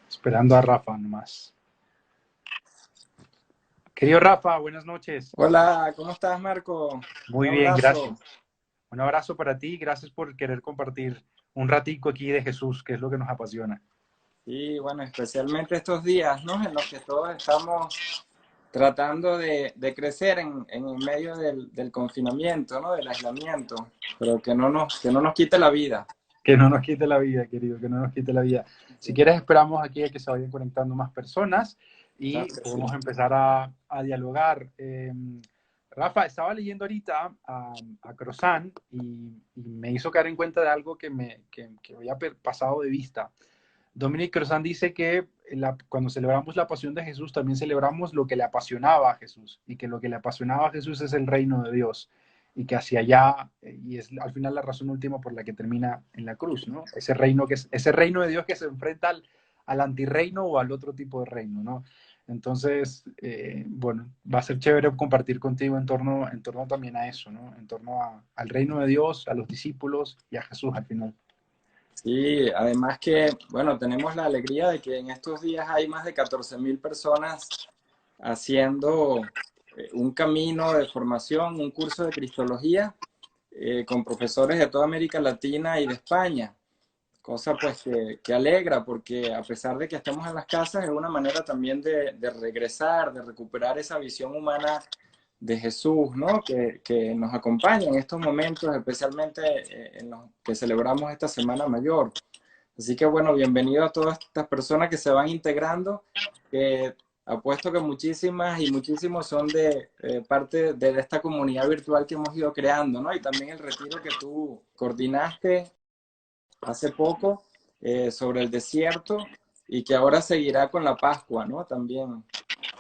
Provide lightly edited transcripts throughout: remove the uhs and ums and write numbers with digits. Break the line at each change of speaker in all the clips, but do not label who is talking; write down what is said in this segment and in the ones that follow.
Esperando a Rafa nomás. Querido Rafa, buenas noches.
Hola, ¿cómo estás, Marco? Un
Muy bien,
abrazo.
gracias. Un abrazo para ti, gracias por querer compartir un ratico aquí de Jesús, que es lo que nos apasiona.
Y bueno, especialmente estos días, ¿no? En los que todos estamos tratando de crecer en el medio del confinamiento, ¿no? Del aislamiento, pero que no nos quite la vida.
Que no nos quite la vida, querido, que no nos quite la vida. Si
Sí,
quieres, esperamos aquí a que se vayan conectando más personas y
claro que sí.
podemos empezar a dialogar. Rafa, estaba leyendo ahorita a Crozan y me hizo caer en cuenta de algo que había pasado de vista. Dominic Cruzan dice que cuando celebramos la pasión de Jesús, también celebramos lo que le apasionaba a Jesús, y que lo que le apasionaba a Jesús es el reino de Dios, y que hacia allá, y es al final la razón última por la que termina en la cruz, ¿no? Ese reino, ese reino de Dios que se enfrenta al antirreino o al otro tipo de reino, ¿no? Entonces, bueno, va a ser chévere compartir contigo en torno también a eso, ¿no? En torno al reino de Dios, a los discípulos y a Jesús al final.
Sí, además que, bueno, tenemos la alegría de que en estos días hay más de 14.000 personas haciendo un camino de formación, un curso de Cristología con profesores de toda América Latina y de España. Cosa pues que alegra, porque a pesar de que estemos en las casas, es una manera también de regresar, de recuperar esa visión humana de Jesús, ¿no? Que nos acompaña en estos momentos, especialmente en los que celebramos esta Semana Mayor. Así que bueno, bienvenido a todas estas personas que se van integrando, que apuesto que muchísimas y muchísimos son de parte de esta comunidad virtual que hemos ido creando, ¿no? Y también el retiro que tú coordinaste hace poco sobre el desierto y que ahora seguirá con la Pascua, ¿no? También.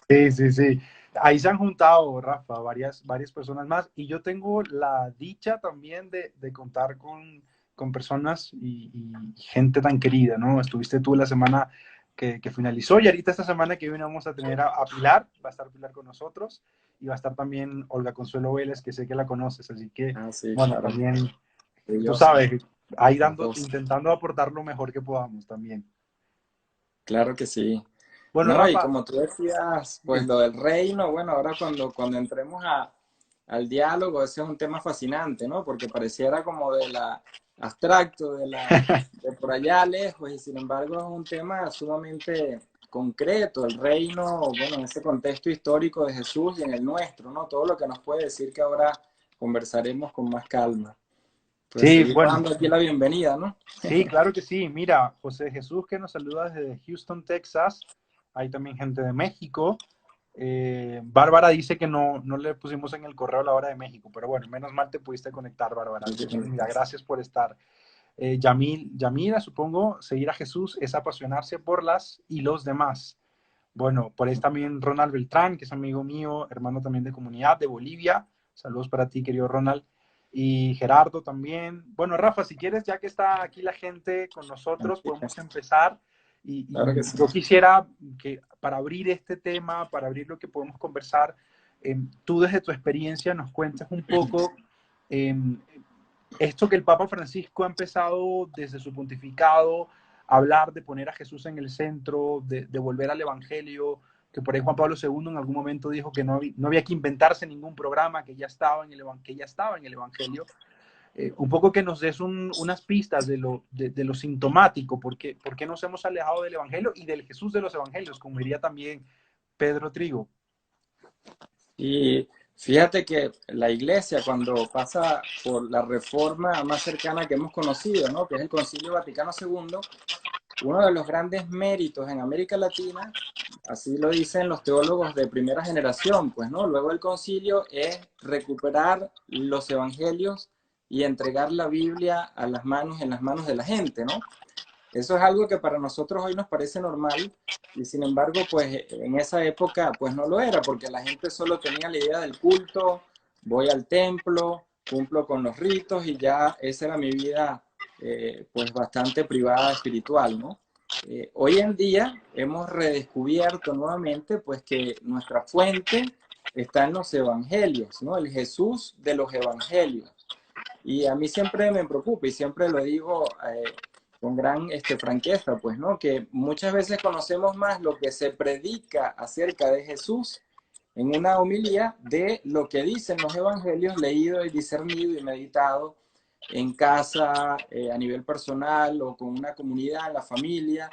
Sí, sí, sí. Ahí se han juntado, Rafa, varias personas más. Y yo tengo la dicha también de contar con personas y gente tan querida, ¿no? Estuviste tú la semana que finalizó y ahorita esta semana que viene vamos a tener a Pilar, va a estar Pilar con nosotros y va a estar también Olga Consuelo Vélez, que sé que la conoces. Así que,
Ah, sí,
bueno,
claro.
también, tú
Maravilloso.
sabes, ahí
Las
dando,
dos.
intentando aportar lo mejor que podamos también.
Claro que sí.
Bueno,
No, y
Rafa,
como tú decías, pues
dime.
lo del reino, bueno, ahora cuando entremos al diálogo, ese es un tema fascinante, ¿no? Porque pareciera como de la abstracto, de por allá lejos, y sin embargo es un tema sumamente concreto, el reino, bueno, en ese contexto histórico de Jesús y en el nuestro, ¿no? Todo lo que nos puede decir que ahora conversaremos con más calma. Pues
Sí,
seguimos
bueno.
dando aquí la bienvenida, ¿no?
Sí, claro que sí. Mira, José Jesús que nos saluda desde Houston, Texas. Hay también gente de México. Bárbara dice que no le pusimos en el correo la hora de México, pero bueno, menos mal te pudiste conectar, Bárbara.
Hay que
Mira,
conectarse.
gracias por estar. Yamira, supongo, seguir a Jesús es apasionarse por las y los demás. Bueno, por ahí también Ronald Beltrán, que es amigo mío, hermano también de comunidad de Bolivia. Saludos para ti, querido Ronald. Y Gerardo también. Bueno, Rafa, si quieres, ya que está aquí la gente con nosotros, podemos empezar.
Claro
Y
que sí.
yo quisiera que para abrir este tema, para abrir lo que podemos conversar, tú desde tu experiencia nos cuentes un poco eh, esto que el Papa Francisco ha empezado desde su pontificado a hablar de poner a Jesús en el centro, de volver al Evangelio, que por ahí Juan Pablo II en algún momento dijo que no había que inventarse ningún programa, que ya estaba en que ya estaba en el Evangelio. Un poco que nos des unas pistas de lo sintomático, por qué nos hemos alejado del Evangelio y del Jesús de los Evangelios, como diría también Pedro Trigo.
Y fíjate que la iglesia, cuando pasa por la reforma más cercana que hemos conocido, ¿no? Que es el Concilio Vaticano II, uno de los grandes méritos en América Latina, así lo dicen los teólogos de primera generación, pues, ¿no? Luego del concilio es recuperar los evangelios y entregar la Biblia en las manos de la gente, ¿no? Eso es algo que para nosotros hoy nos parece normal y sin embargo, pues en esa época pues no lo era, porque la gente solo tenía la idea del culto, voy al templo, cumplo con los ritos y ya esa era mi vida pues bastante privada, espiritual, ¿no? Hoy en día hemos redescubierto nuevamente pues que nuestra fuente está en los evangelios, ¿no? El Jesús de los evangelios. Y a mí siempre me preocupa y siempre lo digo con gran franqueza, pues, ¿no? Que muchas veces conocemos más lo que se predica acerca de Jesús en una homilía de lo que dicen los evangelios leído y discernido y meditado en casa, a nivel personal o con una comunidad, en la familia,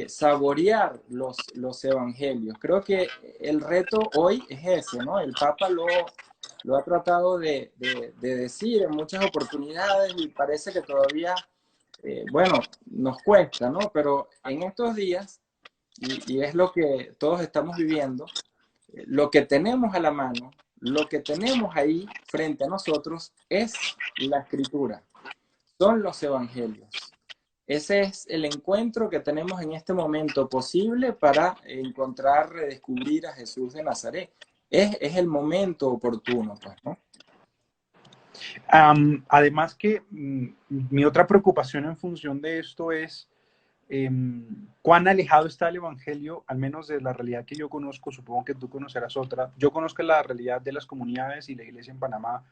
saborear los evangelios. Creo que el reto hoy es ese, ¿no? El Papa lo ha tratado de decir en muchas oportunidades y parece que todavía, bueno, nos cuesta, ¿no? Pero en estos días, y es lo que todos estamos viviendo, lo que tenemos a la mano, lo que tenemos ahí frente a nosotros es la escritura, son los evangelios. Ese es el encuentro que tenemos en este momento posible para encontrar, redescubrir a Jesús de Nazaret. Es el momento oportuno, pues, ¿no?
Además que mi otra preocupación en función de esto es cuán alejado está el Evangelio, al menos de la realidad que yo conozco, supongo que tú conocerás otra. Yo conozco la realidad de las comunidades y la iglesia en Panamá,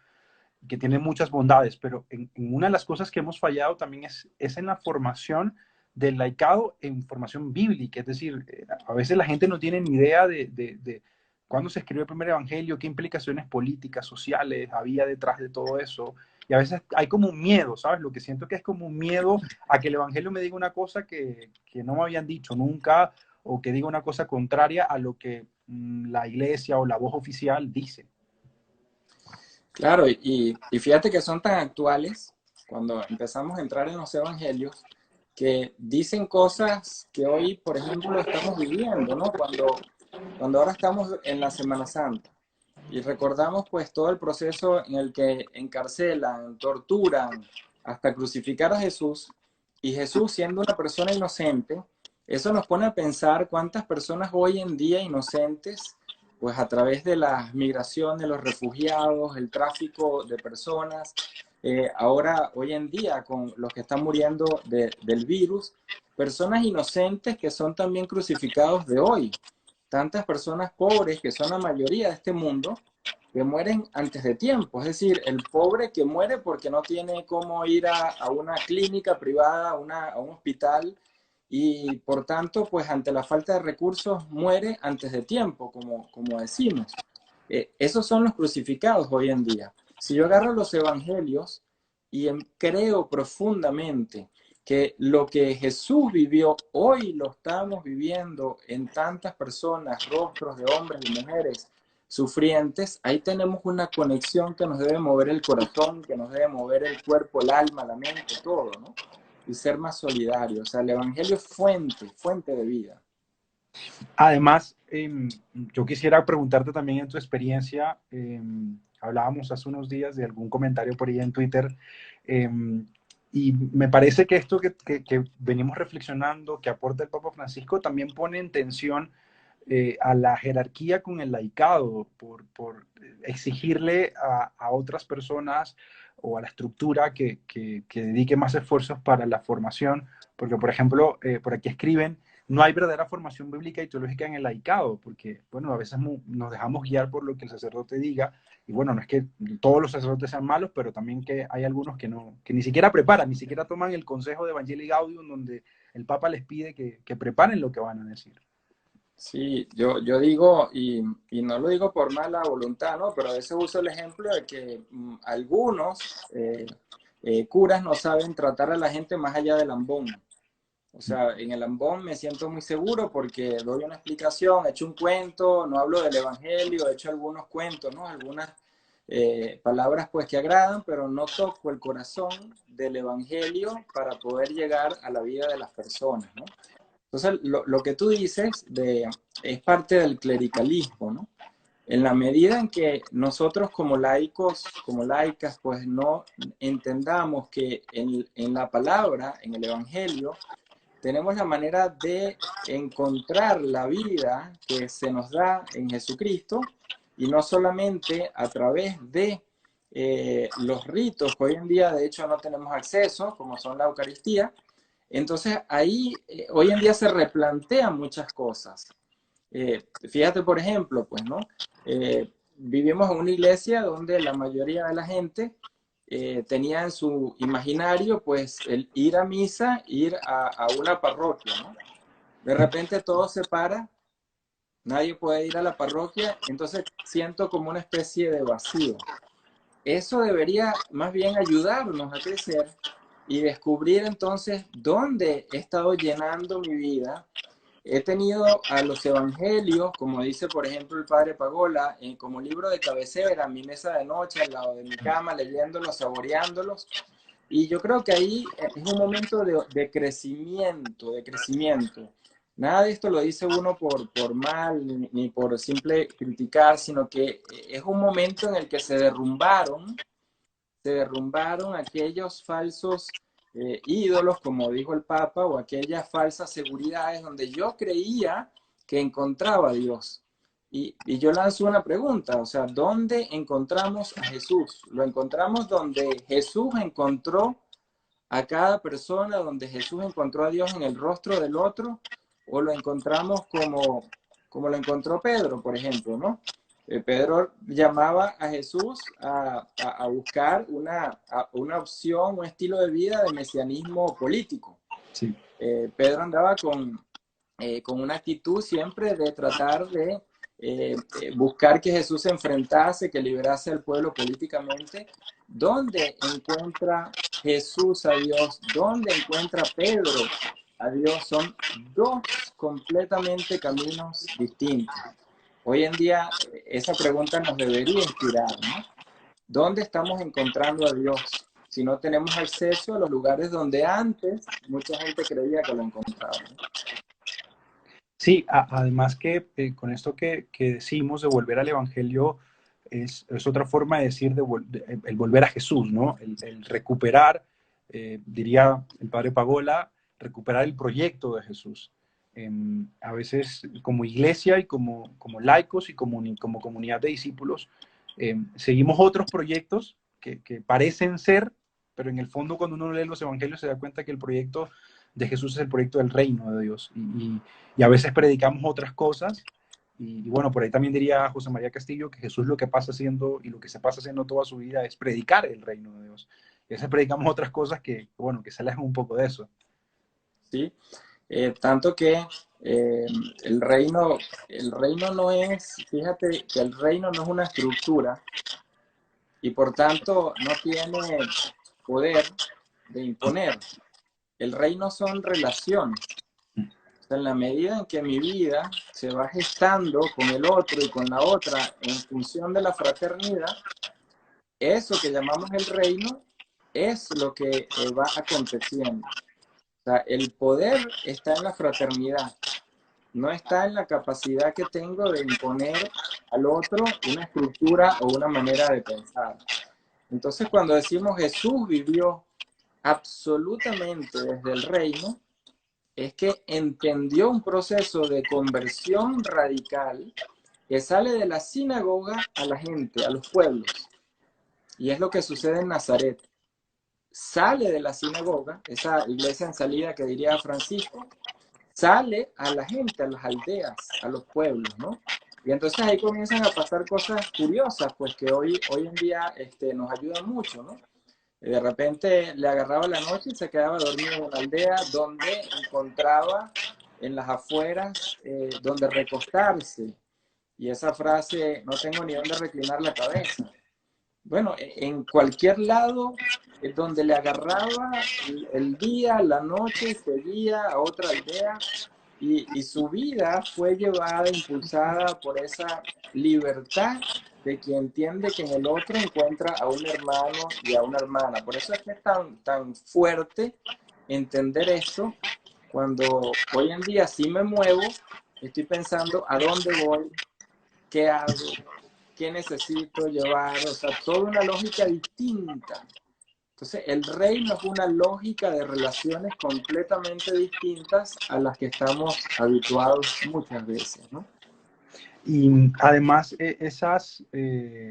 que tiene muchas bondades, pero en una de las cosas que hemos fallado también es en la formación del laicado en formación bíblica, es decir, a veces la gente no tiene ni idea de cuándo se escribió el primer evangelio, qué implicaciones políticas, sociales había detrás de todo eso, y a veces hay como un miedo, ¿sabes? Lo que siento que es como un miedo a que el evangelio me diga una cosa que no me habían dicho nunca, o que diga una cosa contraria a lo que la iglesia o la voz oficial dice.
Claro, y fíjate que son tan actuales cuando empezamos a entrar en los evangelios que dicen cosas que hoy, por ejemplo, estamos viviendo, ¿no? Cuando ahora estamos en la Semana Santa y recordamos pues todo el proceso en el que encarcelan, torturan, hasta crucificar a Jesús, y Jesús siendo una persona inocente, eso nos pone a pensar cuántas personas hoy en día inocentes, pues a través de las migraciones, los refugiados, el tráfico de personas, ahora hoy en día con los que están muriendo del virus, personas inocentes que son también crucificados de hoy, tantas personas pobres que son la mayoría de este mundo, que mueren antes de tiempo. Es decir, el pobre que muere porque no tiene cómo ir a una clínica privada, a un hospital, y por tanto, pues ante la falta de recursos, muere antes de tiempo, como decimos. Esos son los crucificados hoy en día. Si yo agarro los evangelios y creo profundamente que lo que Jesús vivió hoy lo estamos viviendo en tantas personas, rostros de hombres y mujeres sufrientes, ahí tenemos una conexión que nos debe mover el corazón, que nos debe mover el cuerpo, el alma, la mente, todo, ¿no? Y ser más solidarios. O sea, el Evangelio es fuente de vida.
Además, yo quisiera preguntarte también en tu experiencia, hablábamos hace unos días de algún comentario por ahí en Twitter, eh, y me parece que esto que venimos reflexionando, que aporta el Papa Francisco, también pone en tensión a la jerarquía con el laicado, por exigirle a otras personas o a la estructura que dedique más esfuerzos para la formación, porque, por ejemplo, por aquí escriben, no hay verdadera formación bíblica y teológica en el laicado, porque, bueno, a veces nos dejamos guiar por lo que el sacerdote diga, y bueno, no es que todos los sacerdotes sean malos, pero también que hay algunos que, no, que ni siquiera preparan, ni siquiera toman el consejo de Evangelii Gaudium, donde el Papa les pide que preparen lo que van a decir.
Sí, yo digo, y no lo digo por mala voluntad, ¿no? Pero a veces uso el ejemplo de que algunos curas no saben tratar a la gente más allá del ambón. O sea, en el ambón me siento muy seguro porque doy una explicación, he hecho un cuento, no hablo del evangelio, he hecho algunos cuentos, ¿no? Algunas palabras pues que agradan, pero no toco el corazón del evangelio para poder llegar a la vida de las personas, ¿no? Entonces, lo que tú dices es parte del clericalismo, ¿no? En la medida en que nosotros como laicos, como laicas, pues no entendamos que en la palabra, en el evangelio, tenemos la manera de encontrar la vida que se nos da en Jesucristo y no solamente a través de los ritos que hoy en día de hecho no tenemos acceso, como son la Eucaristía. Entonces ahí hoy en día se replantean muchas cosas. Fíjate, por ejemplo, pues, ¿no? Vivimos en una iglesia donde la mayoría de la gente tenía en su imaginario pues el ir a misa, ir a una parroquia, ¿no? De repente todo se para, nadie puede ir a la parroquia, entonces siento como una especie de vacío. Eso debería más bien ayudarnos a crecer y descubrir entonces dónde he estado llenando mi vida. He tenido a los evangelios, como dice por ejemplo el padre Pagola, como libro de cabecera, en mi mesa de noche, al lado de mi cama, leyéndolos, saboreándolos. Y yo creo que ahí es un momento de crecimiento, de crecimiento. Nada de esto lo dice uno por mal ni por simple criticar, sino que es un momento en el que se derrumbaron aquellos falsos ídolos, como dijo el Papa, o aquellas falsas seguridades donde yo creía que encontraba a Dios. Y yo lanzo una pregunta, o sea, ¿dónde encontramos a Jesús? ¿Lo encontramos donde Jesús encontró a cada persona, donde Jesús encontró a Dios en el rostro del otro? ¿O lo encontramos como lo encontró Pedro, por ejemplo, ¿no? Pedro llamaba a Jesús a buscar una opción, un estilo de vida de mesianismo político.
Sí.
Pedro andaba con una actitud siempre de tratar de buscar que Jesús se enfrentase, que liberase al pueblo políticamente. ¿Dónde encuentra Jesús a Dios? ¿Dónde encuentra Pedro a Dios? Son dos completamente caminos distintos. Hoy en día esa pregunta nos debería inspirar, ¿no? ¿Dónde estamos encontrando a Dios si no tenemos acceso a los lugares donde antes mucha gente creía que lo encontraba, ¿no?
Sí, además que con esto que decimos de volver al Evangelio es otra forma de decir el volver a Jesús, ¿no? El recuperar, diría el padre Pagola, recuperar el proyecto de Jesús. A veces como iglesia y como laicos y como comunidad de discípulos, seguimos otros proyectos que parecen ser, pero en el fondo cuando uno lee los evangelios se da cuenta que el proyecto de Jesús es el proyecto del reino de Dios. Y a veces predicamos otras cosas. Y bueno, por ahí también diría José María Castillo que Jesús lo que pasa haciendo y lo que se pasa haciendo toda su vida es predicar el reino de Dios. Y a veces predicamos otras cosas bueno, que se alejan un poco de eso.
¿Sí? Tanto que eh, el reino no es, fíjate que el reino no es una estructura y por tanto no tiene poder de imponer. El reino son relaciones. O sea, en la medida en que mi vida se va gestando con el otro y con la otra en función de la fraternidad, eso que llamamos el reino es lo que va aconteciendo. O sea, el poder está en la fraternidad, no está en la capacidad que tengo de imponer al otro una estructura o una manera de pensar. Entonces, cuando decimos Jesús vivió absolutamente desde el reino, es que entendió un proceso de conversión radical que sale de la sinagoga a la gente, a los pueblos. Y es lo que sucede en Nazaret. Sale de la sinagoga, esa iglesia en salida que diría Francisco, sale a la gente, a las aldeas, a los pueblos, ¿no? Y entonces ahí comienzan a pasar cosas curiosas, pues que hoy en día nos ayudan mucho, ¿no? De repente le agarraba la noche y se quedaba dormido en una aldea donde encontraba en las afueras donde recostarse. Y esa frase, no tengo ni dónde reclinar la cabeza. Bueno, en cualquier lado donde le agarraba el día, la noche, seguía a otra aldea y su vida fue llevada, impulsada por esa libertad de quien entiende que en el otro encuentra a un hermano y a una hermana. Por eso es que es tan fuerte entender esto. Cuando hoy en día sí me muevo, estoy pensando a dónde voy, qué hago, qué necesito llevar, o sea, toda una lógica distinta. Entonces, el reino es una lógica de relaciones completamente distintas a las que estamos habituados muchas veces, ¿no?
Y además esas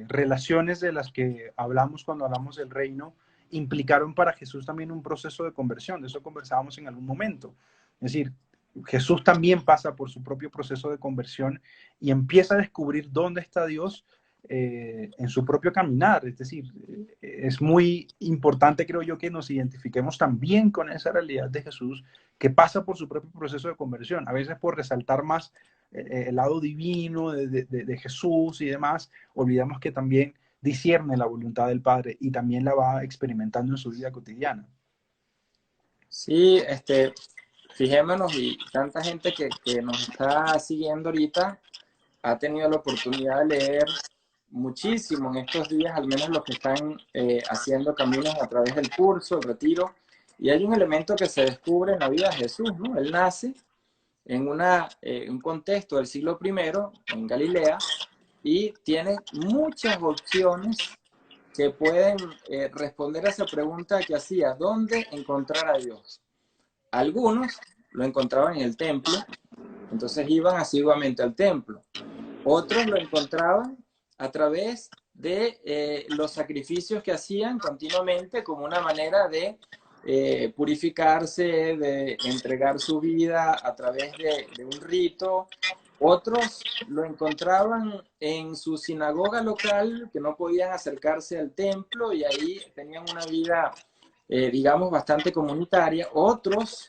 relaciones de las que hablamos cuando hablamos del reino implicaron para Jesús también un proceso de conversión. De eso conversábamos en algún momento. Es decir, Jesús también pasa por su propio proceso de conversión y empieza a descubrir dónde está Dios en su propio caminar. Es decir, es muy importante, creo yo, que nos identifiquemos también con esa realidad de Jesús que pasa por su propio proceso de conversión, a veces por resaltar más el lado divino de Jesús y demás, olvidamos que también discierne la voluntad del Padre y también la va experimentando en su vida cotidiana.
Sí, fijémonos y tanta gente que nos está siguiendo ahorita ha tenido la oportunidad de leer muchísimo en estos días, al menos los que están haciendo caminos a través del curso, el retiro, y hay un elemento que se descubre en la vida de Jesús, ¿no? Él nace en un contexto del siglo I, en Galilea, y tiene muchas opciones que pueden responder a esa pregunta que hacía, ¿dónde encontrar a Dios? Algunos lo encontraban en el templo, entonces iban asiduamente al templo. Otros lo encontraban a través de los sacrificios que hacían continuamente como una manera de purificarse, de entregar su vida a través de un rito. Otros lo encontraban en su sinagoga local, que no podían acercarse al templo y ahí tenían una vida, digamos, bastante comunitaria. Otros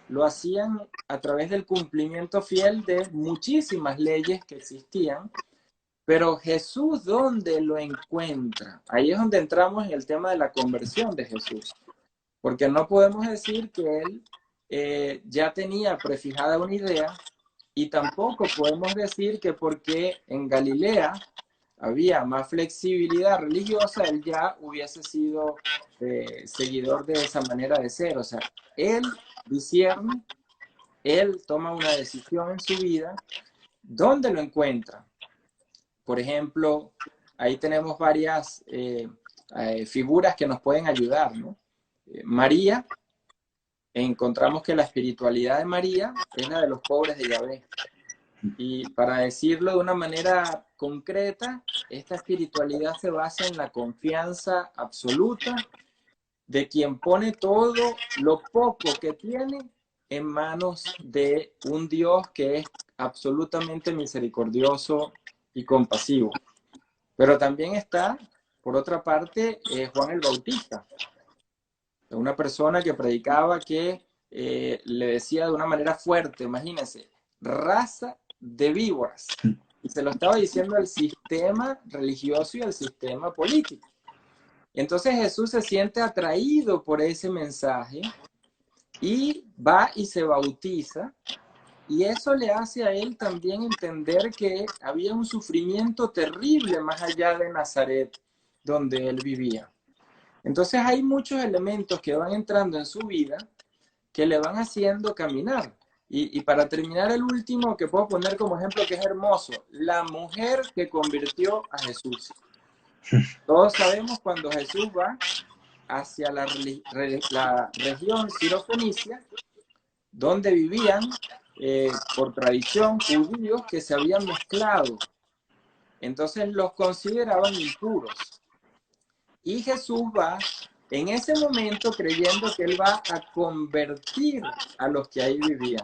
lo hacían a través del cumplimiento fiel de muchísimas leyes que existían, pero Jesús, ¿dónde lo encuentra? Ahí es donde entramos en el tema de la conversión de Jesús, porque no podemos decir que él ya tenía prefijada una idea y tampoco podemos decir que porque en Galilea había más flexibilidad religiosa, él ya hubiese sido seguidor de esa manera de ser. O sea, él discierne, él toma una decisión en su vida. ¿Dónde lo encuentra? Por ejemplo, ahí tenemos varias figuras que nos pueden ayudar, ¿no? María, encontramos que la espiritualidad de María es la de los pobres de Yahvé. Y para decirlo de una manera concreta, esta espiritualidad se basa en la confianza absoluta de quien pone todo lo poco que tiene en manos de un Dios que es absolutamente misericordioso y compasivo. Pero también está, por otra parte, Juan el Bautista, una persona que predicaba que le decía de una manera fuerte, imagínense, raza de víboras. Y se lo estaba diciendo al sistema religioso y al sistema político. Entonces Jesús se siente atraído por ese mensaje y va y se bautiza. Y eso le hace a él también entender que había un sufrimiento terrible más allá de Nazaret, donde él vivía. Entonces hay muchos elementos que van entrando en su vida que le van haciendo caminar. Y para terminar, el último que puedo poner como ejemplo, que es hermoso, la mujer que convirtió a Jesús. Todos sabemos cuando Jesús va hacia la región Sirofenicia, donde vivían, por tradición, judíos que se habían mezclado. Entonces los consideraban impuros. Y Jesús va en ese momento creyendo que él va a convertir a los que ahí vivían.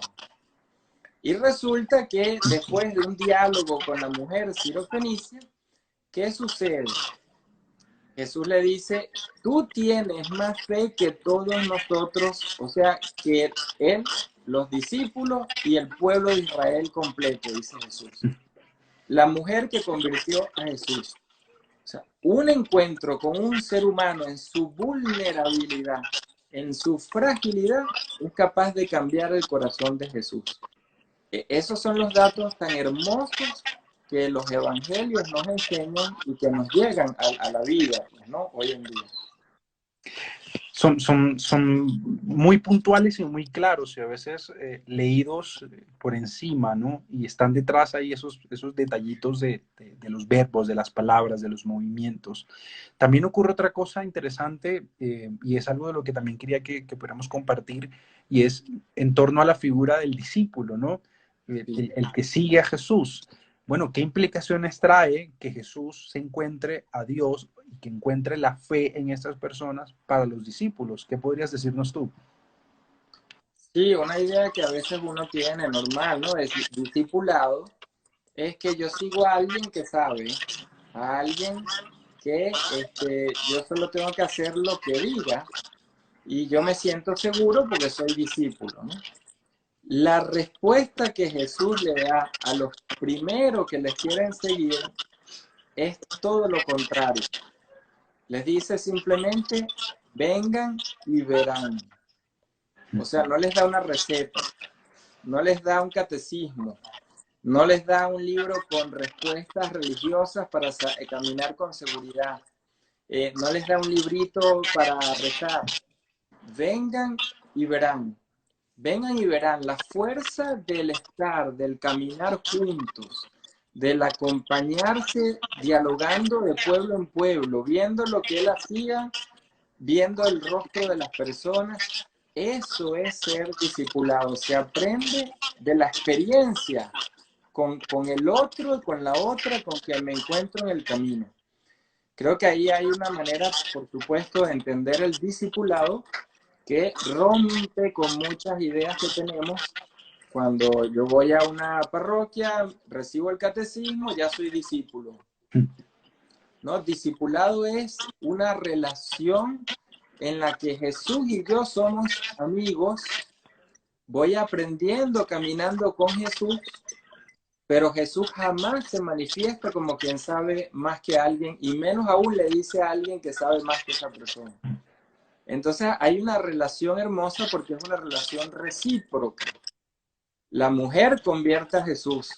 Y resulta que después de un diálogo con la mujer sirofenicia, ¿qué sucede? Jesús le dice, tú tienes más fe que todos nosotros, o sea, que él, los discípulos y el pueblo de Israel completo, dice Jesús. La mujer que convirtió a Jesús. O sea, un encuentro con un ser humano en su vulnerabilidad, en su fragilidad, es capaz de cambiar el corazón de Jesús. Esos son los datos tan hermosos que los evangelios nos enseñan y que nos llegan a la vida, ¿no? Hoy en día.
Son muy puntuales y muy claros y a veces leídos por encima, ¿no? Y están detrás ahí esos detallitos de los verbos, de las palabras, de los movimientos. También ocurre otra cosa interesante y es algo de lo que también quería que pudiéramos compartir y es en torno a la figura del discípulo, ¿no? El que sigue a Jesús. Bueno, ¿qué implicaciones trae que Jesús se encuentre a Dios y que encuentre la fe en estas personas para los discípulos? ¿Qué podrías decirnos tú?
Sí, una idea que a veces uno tiene normal, ¿no? Es discipulado, es que yo sigo a alguien que sabe, a alguien que yo solo tengo que hacer lo que diga y yo me siento seguro porque soy discípulo, ¿no? La respuesta que Jesús le da a los primeros que les quieren seguir es todo lo contrario. Les dice simplemente, vengan y verán. O sea, no les da una receta, no les da un catecismo, no les da un libro con respuestas religiosas para caminar con seguridad, no les da un librito para rezar. Vengan y verán. Vengan y verán la fuerza del estar, del caminar juntos, del acompañarse, dialogando de pueblo en pueblo, viendo lo que él hacía, viendo el rostro de las personas. Eso es ser discipulado. Se aprende de la experiencia con el otro y con la otra con quien me encuentro en el camino. Creo que ahí hay una manera, por supuesto, de entender el discipulado que rompe con muchas ideas que tenemos. Cuando yo voy a una parroquia, recibo el catecismo, ya soy discípulo. ¿No? Discipulado es una relación en la que Jesús y yo somos amigos. Voy aprendiendo, caminando con Jesús, pero Jesús jamás se manifiesta como quien sabe más que alguien, y menos aún le dice a alguien que sabe más que esa persona. Entonces hay una relación hermosa porque es una relación recíproca. La mujer convierte a Jesús.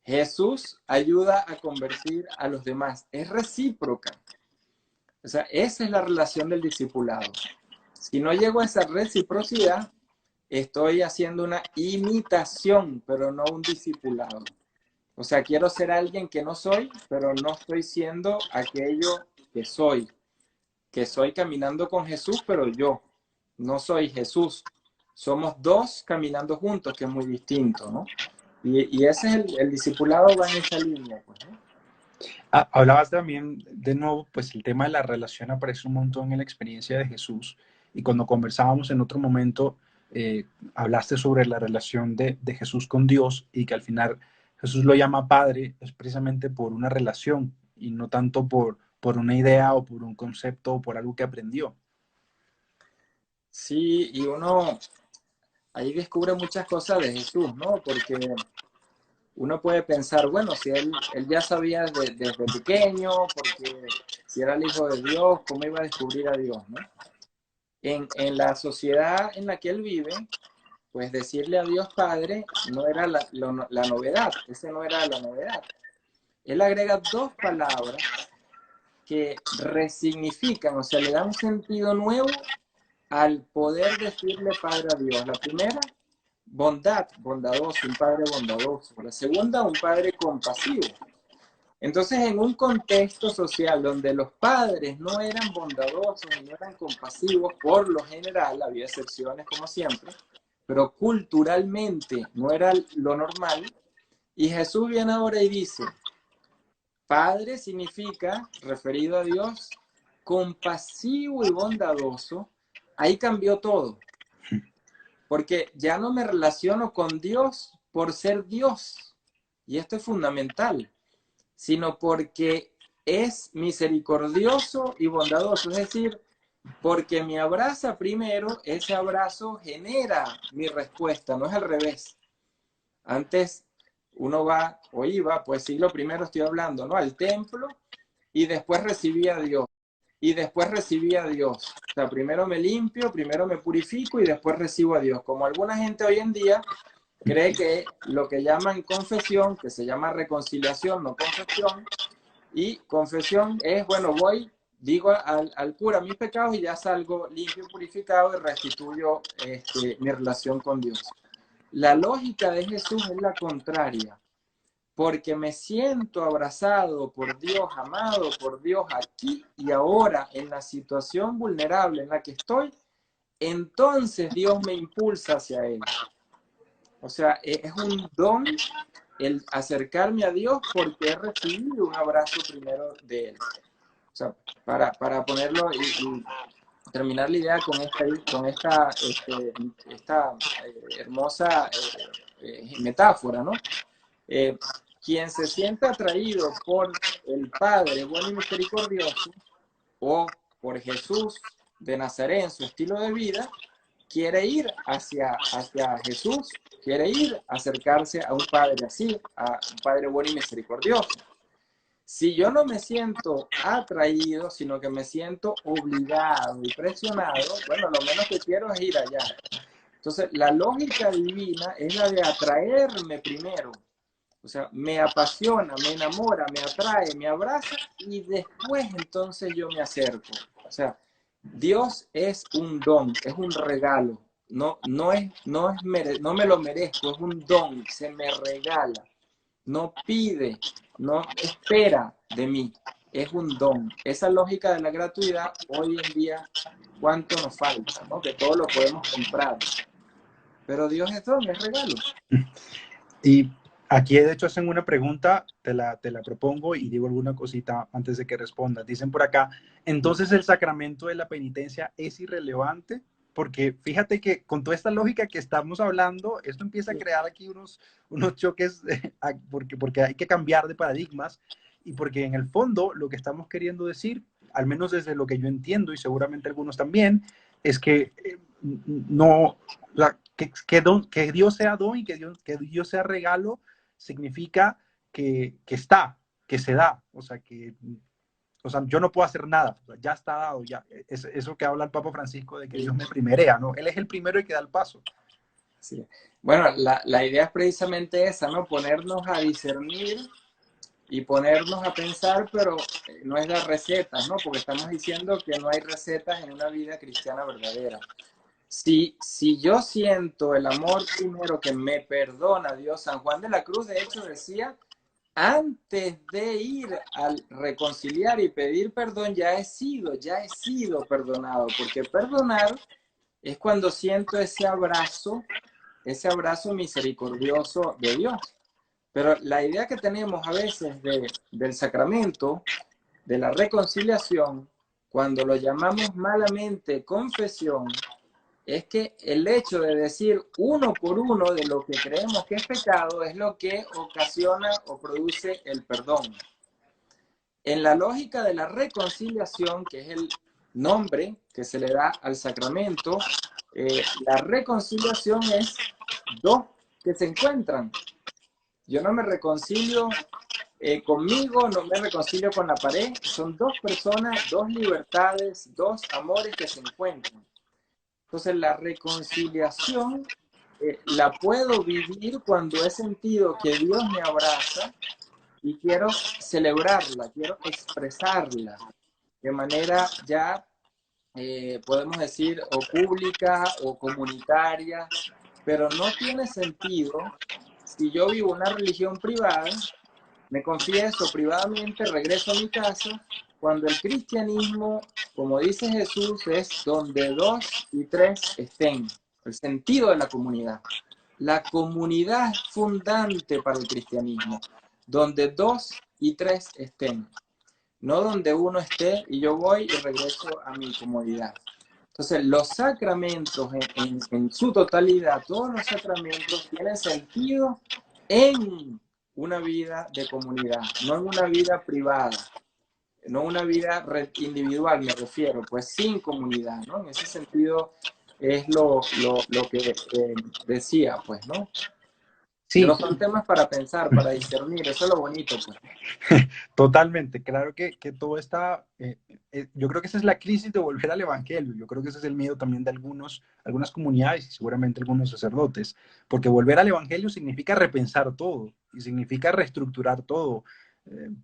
Jesús ayuda a convertir a los demás. Es recíproca. O sea, esa es la relación del discipulado. Si no llego a esa reciprocidad, estoy haciendo una imitación, pero no un discipulado. O sea, quiero ser alguien que no soy, pero no estoy siendo aquello que soy. Que soy caminando con Jesús, pero yo no soy Jesús. Somos dos caminando juntos, que es muy distinto, ¿no? Y ese es el discipulado, va en esa línea, pues, ¿no?
Hablabas también, de nuevo, pues el tema de la relación aparece un montón en la experiencia de Jesús. Y cuando conversábamos en otro momento, hablaste sobre la relación de Jesús con Dios y que al final Jesús lo llama Padre, es precisamente por una relación y no tanto por una idea o por un concepto o por algo que aprendió.
Sí, y uno ahí descubre muchas cosas de Jesús, ¿no? Porque uno puede pensar, bueno, si él ya sabía desde pequeño, porque si era el Hijo de Dios, ¿cómo iba a descubrir a Dios, no? En la sociedad en la que él vive, pues decirle a Dios Padre no era la novedad, ese no era la novedad. Él agrega dos palabras que resignifican, o sea, le dan un sentido nuevo al poder decirle Padre a Dios. La primera, bondad, bondadoso, un Padre bondadoso. La segunda, un Padre compasivo. Entonces, en un contexto social donde los padres no eran bondadosos y no eran compasivos, por lo general, había excepciones como siempre, pero culturalmente no era lo normal, y Jesús viene ahora y dice, Padre significa, referido a Dios, compasivo y bondadoso. Ahí cambió todo, porque ya no me relaciono con Dios por ser Dios, y esto es fundamental, sino porque es misericordioso y bondadoso, es decir, porque me abraza primero, ese abrazo genera mi respuesta, no es al revés. Antes uno va, o iba, pues siglo primero estoy hablando, ¿no? Al templo y después recibía a Dios. Y después recibí a Dios. O sea, primero me limpio, primero me purifico y después recibo a Dios. Como alguna gente hoy en día cree que lo que llaman confesión, que se llama reconciliación, no confesión, y confesión es, bueno, voy, digo al cura mis pecados y ya salgo limpio, purificado y restituyo mi relación con Dios. La lógica de Jesús es la contraria, porque me siento abrazado por Dios, amado por Dios aquí y ahora en la situación vulnerable en la que estoy, entonces Dios me impulsa hacia Él. O sea, es un don el acercarme a Dios porque he recibido un abrazo primero de Él. O sea, para ponerlo y terminar la idea con esta hermosa metáfora, ¿no? Quien se sienta atraído por el Padre bueno y misericordioso, o por Jesús de Nazaret en su estilo de vida, quiere ir hacia Jesús, quiere ir a acercarse a un Padre así, a un Padre bueno y misericordioso. Si yo no me siento atraído, sino que me siento obligado y presionado, bueno, lo menos que quiero es ir allá. Entonces, la lógica divina es la de atraerme primero. O sea, me apasiona, me enamora, me atrae, me abraza y después entonces yo me acerco. O sea, Dios es un don, es un regalo. No me lo merezco, es un don, se me regala. No pide, no espera de mí, es un don. Esa lógica de la gratuidad, hoy en día, ¿cuánto nos falta? ¿No? Que todo lo podemos comprar. Pero Dios es don, es regalo.
Y aquí de hecho hacen una pregunta, te la propongo y digo alguna cosita antes de que respondas. Dicen por acá, entonces el sacramento de la penitencia es irrelevante, porque fíjate que con toda esta lógica que estamos hablando, esto empieza a crear aquí unos choques, porque hay que cambiar de paradigmas y porque en el fondo lo que estamos queriendo decir, al menos desde lo que yo entiendo y seguramente algunos también, es que no, que Dios sea don y que Dios sea regalo significa que está, que se da, o sea, yo no puedo hacer nada, o sea, ya está dado, ya, es eso que habla el Papa Francisco de que Dios me primerea, ¿no? Él es el primero y que da el paso.
Sí. Bueno, la idea es precisamente esa, ¿no? Ponernos a discernir y ponernos a pensar, pero no es dar recetas, ¿no? Porque estamos diciendo que no hay recetas en una vida cristiana verdadera. Si yo siento el amor primero que me perdona Dios, San Juan de la Cruz de hecho decía, antes de ir al reconciliar y pedir perdón, ya he sido perdonado, porque perdonar es cuando siento ese abrazo misericordioso de Dios. Pero la idea que tenemos a veces del sacramento, de la reconciliación, cuando lo llamamos malamente confesión, es que el hecho de decir uno por uno de lo que creemos que es pecado es lo que ocasiona o produce el perdón. En la lógica de la reconciliación, que es el nombre que se le da al sacramento, la reconciliación es dos que se encuentran. Yo no me reconcilio conmigo, no me reconcilio con la pared, son dos personas, dos libertades, dos amores que se encuentran. Entonces la reconciliación la puedo vivir cuando he sentido que Dios me abraza y quiero celebrarla, quiero expresarla de manera ya, podemos decir, o pública o comunitaria, pero no tiene sentido si yo vivo una religión privada, me confieso privadamente, regreso a mi casa, cuando el cristianismo, como dice Jesús, es donde dos y tres estén, el sentido de la comunidad. La comunidad es fundante para el cristianismo, donde dos y tres estén, no donde uno esté y yo voy y regreso a mi comodidad. Entonces, los sacramentos en su totalidad, todos los sacramentos tienen sentido en una vida de comunidad, no en una vida privada, no una vida individual, me refiero, pues sin comunidad, ¿no? En ese sentido es lo que decía, pues, ¿no?
Sí,
Pero son temas para pensar, para discernir, eso es lo bonito, pues.
totalmente. Claro que todo está, yo creo que esa es la crisis de volver al Evangelio. Yo creo que ese es el miedo también de algunas comunidades y seguramente algunos sacerdotes, porque volver al Evangelio significa repensar todo y significa reestructurar todo.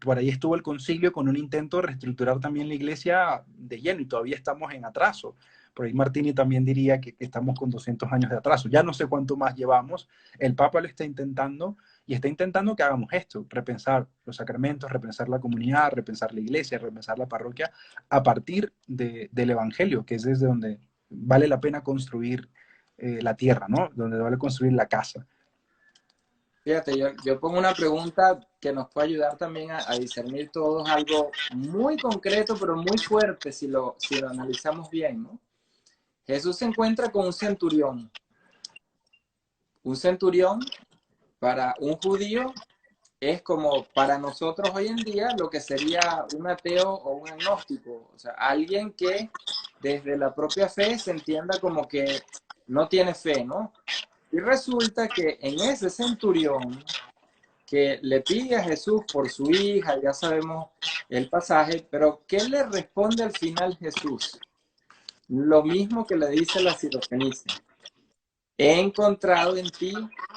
Por ahí estuvo el concilio con un intento de reestructurar también la iglesia de lleno y todavía estamos en atraso. Por ahí Martini también diría que estamos con 200 años de atraso. Ya no sé cuánto más llevamos. El Papa lo está intentando y está intentando que hagamos esto, repensar los sacramentos, repensar la comunidad, repensar la iglesia, repensar la parroquia a partir del Evangelio, que es desde donde vale la pena construir la tierra, ¿no? Donde vale construir la casa.
Fíjate, yo pongo una pregunta que nos puede ayudar también a discernir todos algo muy concreto, pero muy fuerte si lo analizamos bien, ¿no? Jesús se encuentra con un centurión. Un centurión para un judío es como para nosotros hoy en día lo que sería un ateo o un agnóstico, o sea, alguien que desde la propia fe se entienda como que no tiene fe, ¿no? Y resulta que en ese centurión que le pide a Jesús por su hija, ya sabemos el pasaje, pero ¿qué le responde al final Jesús? Lo mismo que le dice la sirofenicia. He encontrado en ti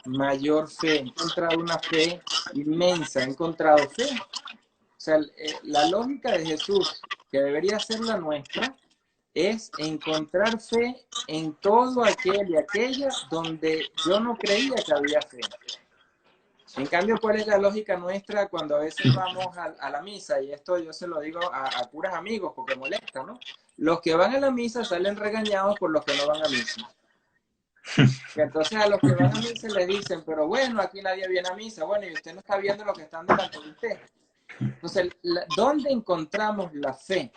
mayor fe, he encontrado una fe inmensa, he encontrado fe. O sea, la lógica de Jesús, que debería ser la nuestra, es encontrar fe en todo aquel y aquella donde yo no creía que había fe. En cambio, ¿cuál es la lógica nuestra cuando a veces vamos a la misa? Y esto yo se lo digo a puras amigos porque molesta, ¿no? Los que van a la misa salen regañados por los que no van a misa. Y entonces a los que van a misa les dicen, pero bueno, aquí nadie viene a misa. Bueno, y usted no está viendo lo que están delante de usted. Entonces, ¿dónde encontramos la fe?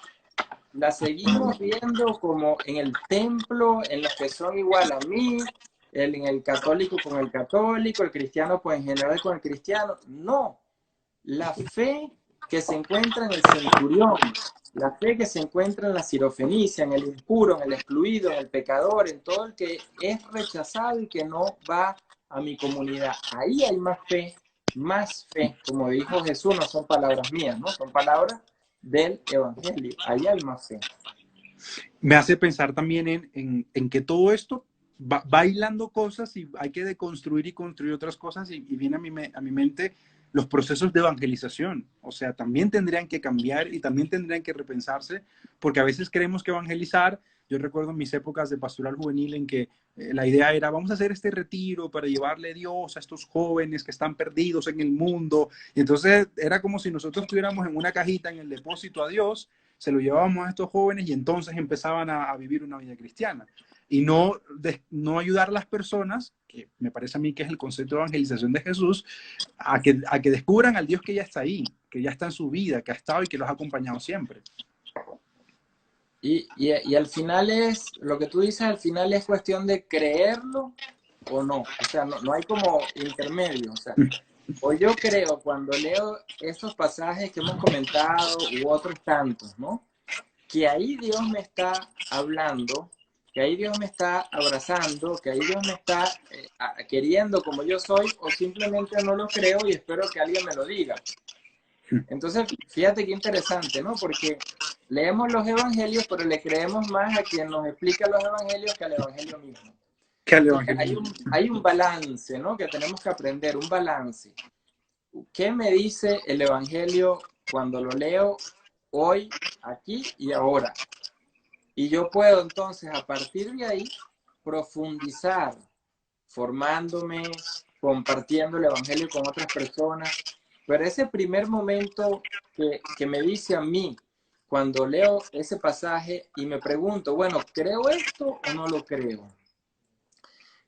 La seguimos viendo como en el templo, en los que son igual a mí, en el católico con el católico, el cristiano pues en general con el cristiano. No, la fe que se encuentra en el centurión, la fe que se encuentra en la sirofenicia, en el impuro, en el excluido, en el pecador, en todo el que es rechazado y que no va a mi comunidad. Ahí hay más fe, como dijo Jesús, no son palabras mías, ¿no? Son palabras del Evangelio. Ahí hay más fe.
Me hace pensar también en que todo esto va hilando cosas y hay que deconstruir y construir otras cosas y viene a mi mente los procesos de evangelización. O sea, también tendrían que cambiar y también tendrían que repensarse porque a veces creemos que evangelizar, yo recuerdo mis épocas de pastoral juvenil en que la idea era vamos a hacer este retiro para llevarle Dios a estos jóvenes que están perdidos en el mundo. Y entonces era como si nosotros estuviéramos en una cajita en el depósito a Dios, se lo llevábamos a estos jóvenes y entonces empezaban a vivir una vida cristiana. Y no ayudar a las personas, que me parece a mí que es el concepto de evangelización de Jesús, a que descubran al Dios que ya está ahí, que ya está en su vida, que ha estado y que los ha acompañado siempre.
Y al final es, lo que tú dices al final es cuestión de creerlo o no. O sea, no hay como intermedio. O sea, o yo creo cuando leo esos pasajes que hemos comentado u otros tantos, ¿no? Que ahí Dios me está hablando, que ahí Dios me está abrazando, que ahí Dios me está queriendo como yo soy, o simplemente no lo creo y espero que alguien me lo diga. Entonces, fíjate qué interesante, ¿no? Porque leemos los evangelios, pero le creemos más a quien nos explica los evangelios que al evangelio mismo. Entonces, hay un balance, ¿no? Que tenemos que aprender, un balance. ¿Qué me dice el evangelio cuando lo leo hoy, aquí y ahora? Y yo puedo entonces, a partir de ahí, profundizar, formándome, compartiendo el evangelio con otras personas. Pero ese primer momento que me dice a mí, cuando leo ese pasaje y me pregunto, bueno, ¿creo esto o no lo creo?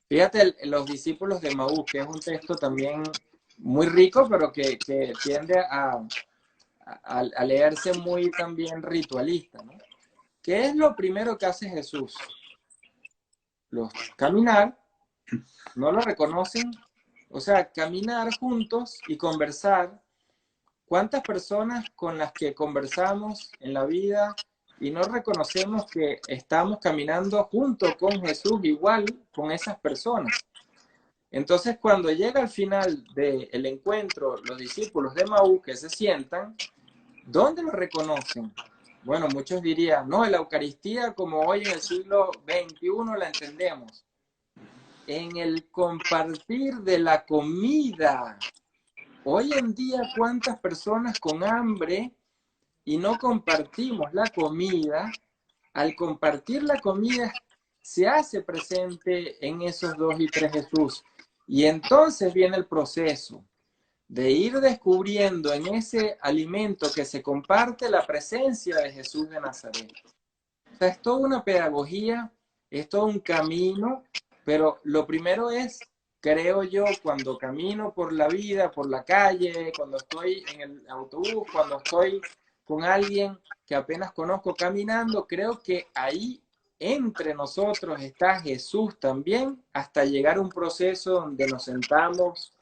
Fíjate, los discípulos de Maús, que es un texto también muy rico, pero que tiende a leerse muy también ritualista, ¿no? ¿Qué es lo primero que hace Jesús? Caminar, no lo reconocen, o sea, caminar juntos y conversar. ¿Cuántas personas con las que conversamos en la vida y no reconocemos que estamos caminando junto con Jesús igual con esas personas? Entonces, cuando llega al final del encuentro, los discípulos de Maús que se sientan, ¿dónde lo reconocen? Bueno, muchos dirían, no, la Eucaristía como hoy en el siglo XXI la entendemos. En el compartir de la comida. Hoy en día, ¿cuántas personas con hambre y no compartimos la comida? Al compartir la comida se hace presente en esos 2 y 3 Jesús. Y entonces viene el proceso de ir descubriendo en ese alimento que se comparte la presencia de Jesús de Nazaret. O sea, es toda una pedagogía, es todo un camino, pero lo primero es, creo yo, cuando camino por la vida, por la calle, cuando estoy en el autobús, cuando estoy con alguien que apenas conozco caminando, creo que ahí entre nosotros está Jesús también, hasta llegar a un proceso donde nos sentamos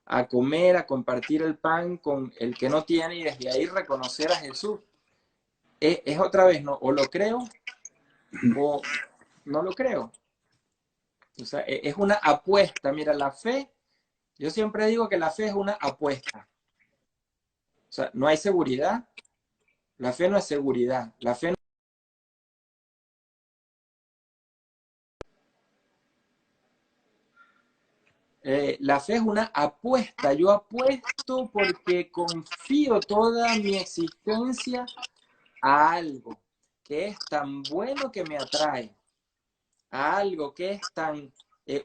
a comer, a compartir el pan con el que no tiene y desde ahí reconocer a Jesús. Es otra vez, ¿no? O lo creo o no lo creo. O sea, es una apuesta. Mira, la fe, yo siempre digo que la fe es una apuesta. O sea, no hay seguridad. La fe no es seguridad. La fe es una apuesta. Yo apuesto porque confío toda mi existencia a algo que es tan bueno que me atrae, a algo que es tan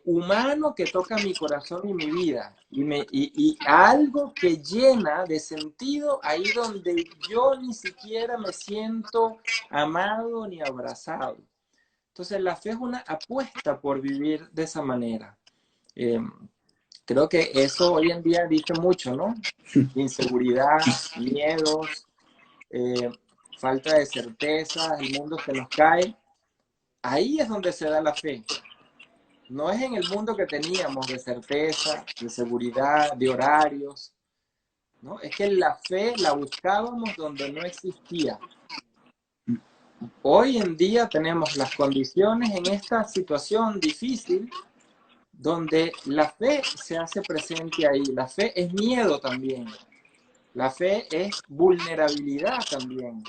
humano que toca mi corazón y mi vida, y a algo que llena de sentido ahí donde yo ni siquiera me siento amado ni abrazado. Entonces la fe es una apuesta por vivir de esa manera. Creo que eso hoy en día dice mucho, ¿no? Inseguridad, miedos, falta de certeza, el mundo se nos cae. Ahí es donde se da la fe. No es en el mundo que teníamos de certeza, de seguridad, de horarios, ¿no? Es que la fe la buscábamos donde no existía. Hoy en día tenemos las condiciones en esta situación difícil donde la fe se hace presente ahí. La fe es miedo también. La fe es vulnerabilidad también.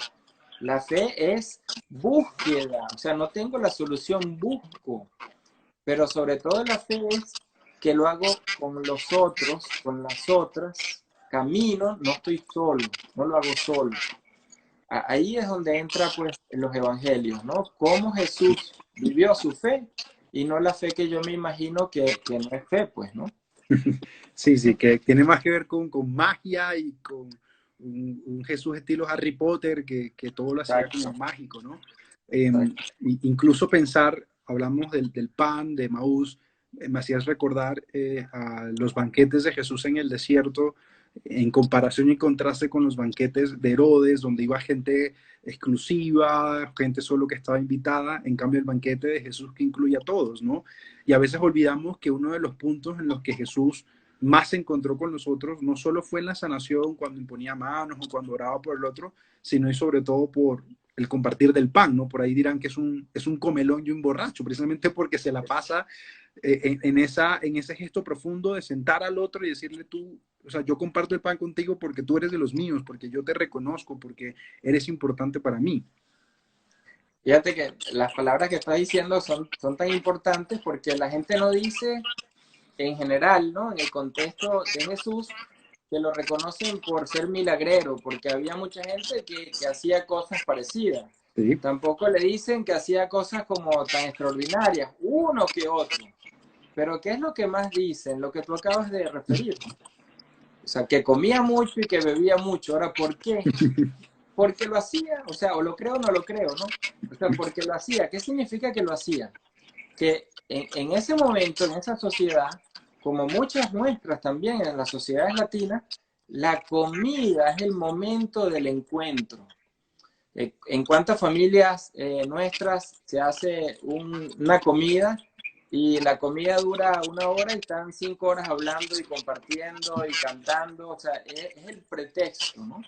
La fe es búsqueda. O sea, no tengo la solución, busco. Pero sobre todo la fe es que lo hago con los otros, con las otras. Camino, no estoy solo, no lo hago solo. Ahí es donde entra pues los evangelios, ¿no? Cómo Jesús vivió su fe y no la fe que yo me imagino que no es fe, pues, ¿no?
Sí, sí, que tiene más que ver con magia y con un Jesús estilo Harry Potter que todo lo hacía como
Exacto,
mágico, ¿no?
exacto.
Incluso pensar, hablamos del pan, de Maús, me hacías recordar a los banquetes de Jesús en el desierto, en comparación y contraste con los banquetes de Herodes, donde iba gente exclusiva, gente solo que estaba invitada, en cambio el banquete de Jesús que incluye a todos, ¿no? Y a veces olvidamos que uno de los puntos en los que Jesús más se encontró con nosotros no solo fue en la sanación cuando imponía manos o cuando oraba por el otro, sino y sobre todo por el compartir del pan, ¿no? Por ahí dirán que es un comelón y un borracho, precisamente porque se la pasa en ese gesto profundo de sentar al otro y decirle tú, o sea, yo comparto el pan contigo porque tú eres de los míos, porque yo te reconozco, porque eres importante para mí.
Fíjate que las palabras que estás diciendo son tan importantes porque la gente no dice en general, ¿no? En el contexto de Jesús, que lo reconocen por ser milagrero, porque había mucha gente que hacía cosas parecidas.
Sí.
Tampoco le dicen que hacía cosas como tan extraordinarias, uno que otro. Pero ¿qué es lo que más dicen? Lo que tú acabas de referir. O sea, que comía mucho y que bebía mucho. Ahora, ¿por qué? Porque lo hacía, o sea, o lo creo o no lo creo, ¿no? O sea, porque lo hacía. ¿Qué significa que lo hacía? Que en ese momento, en esa sociedad, como muchas nuestras también en las sociedades latinas, la comida es el momento del encuentro. En cuántas familias nuestras se hace una comida y la comida dura 1 hora y están 5 horas hablando y compartiendo y cantando, o sea, es el pretexto, ¿no?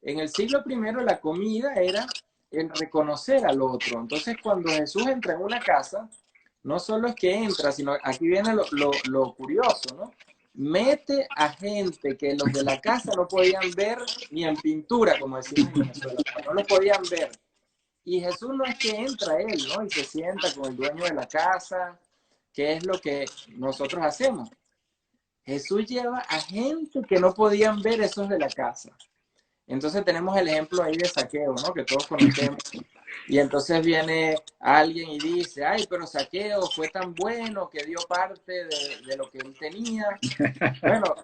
En el siglo primero la comida era el reconocer al otro. Entonces cuando Jesús entra en una casa, no solo es que entra, sino aquí viene lo curioso, ¿no? Mete a gente que los de la casa no podían ver ni en pintura, como decimos en Venezuela, no lo podían ver. Y Jesús no es que entra él, ¿no? Y se sienta con el dueño de la casa, que es lo que nosotros hacemos. Jesús lleva a gente que no podían ver esos de la casa. Entonces tenemos el ejemplo ahí de Saqueo, ¿no? Que todos conocemos. Y entonces viene alguien y dice, ay, pero Saqueo fue tan bueno que dio parte de lo que él tenía. Bueno,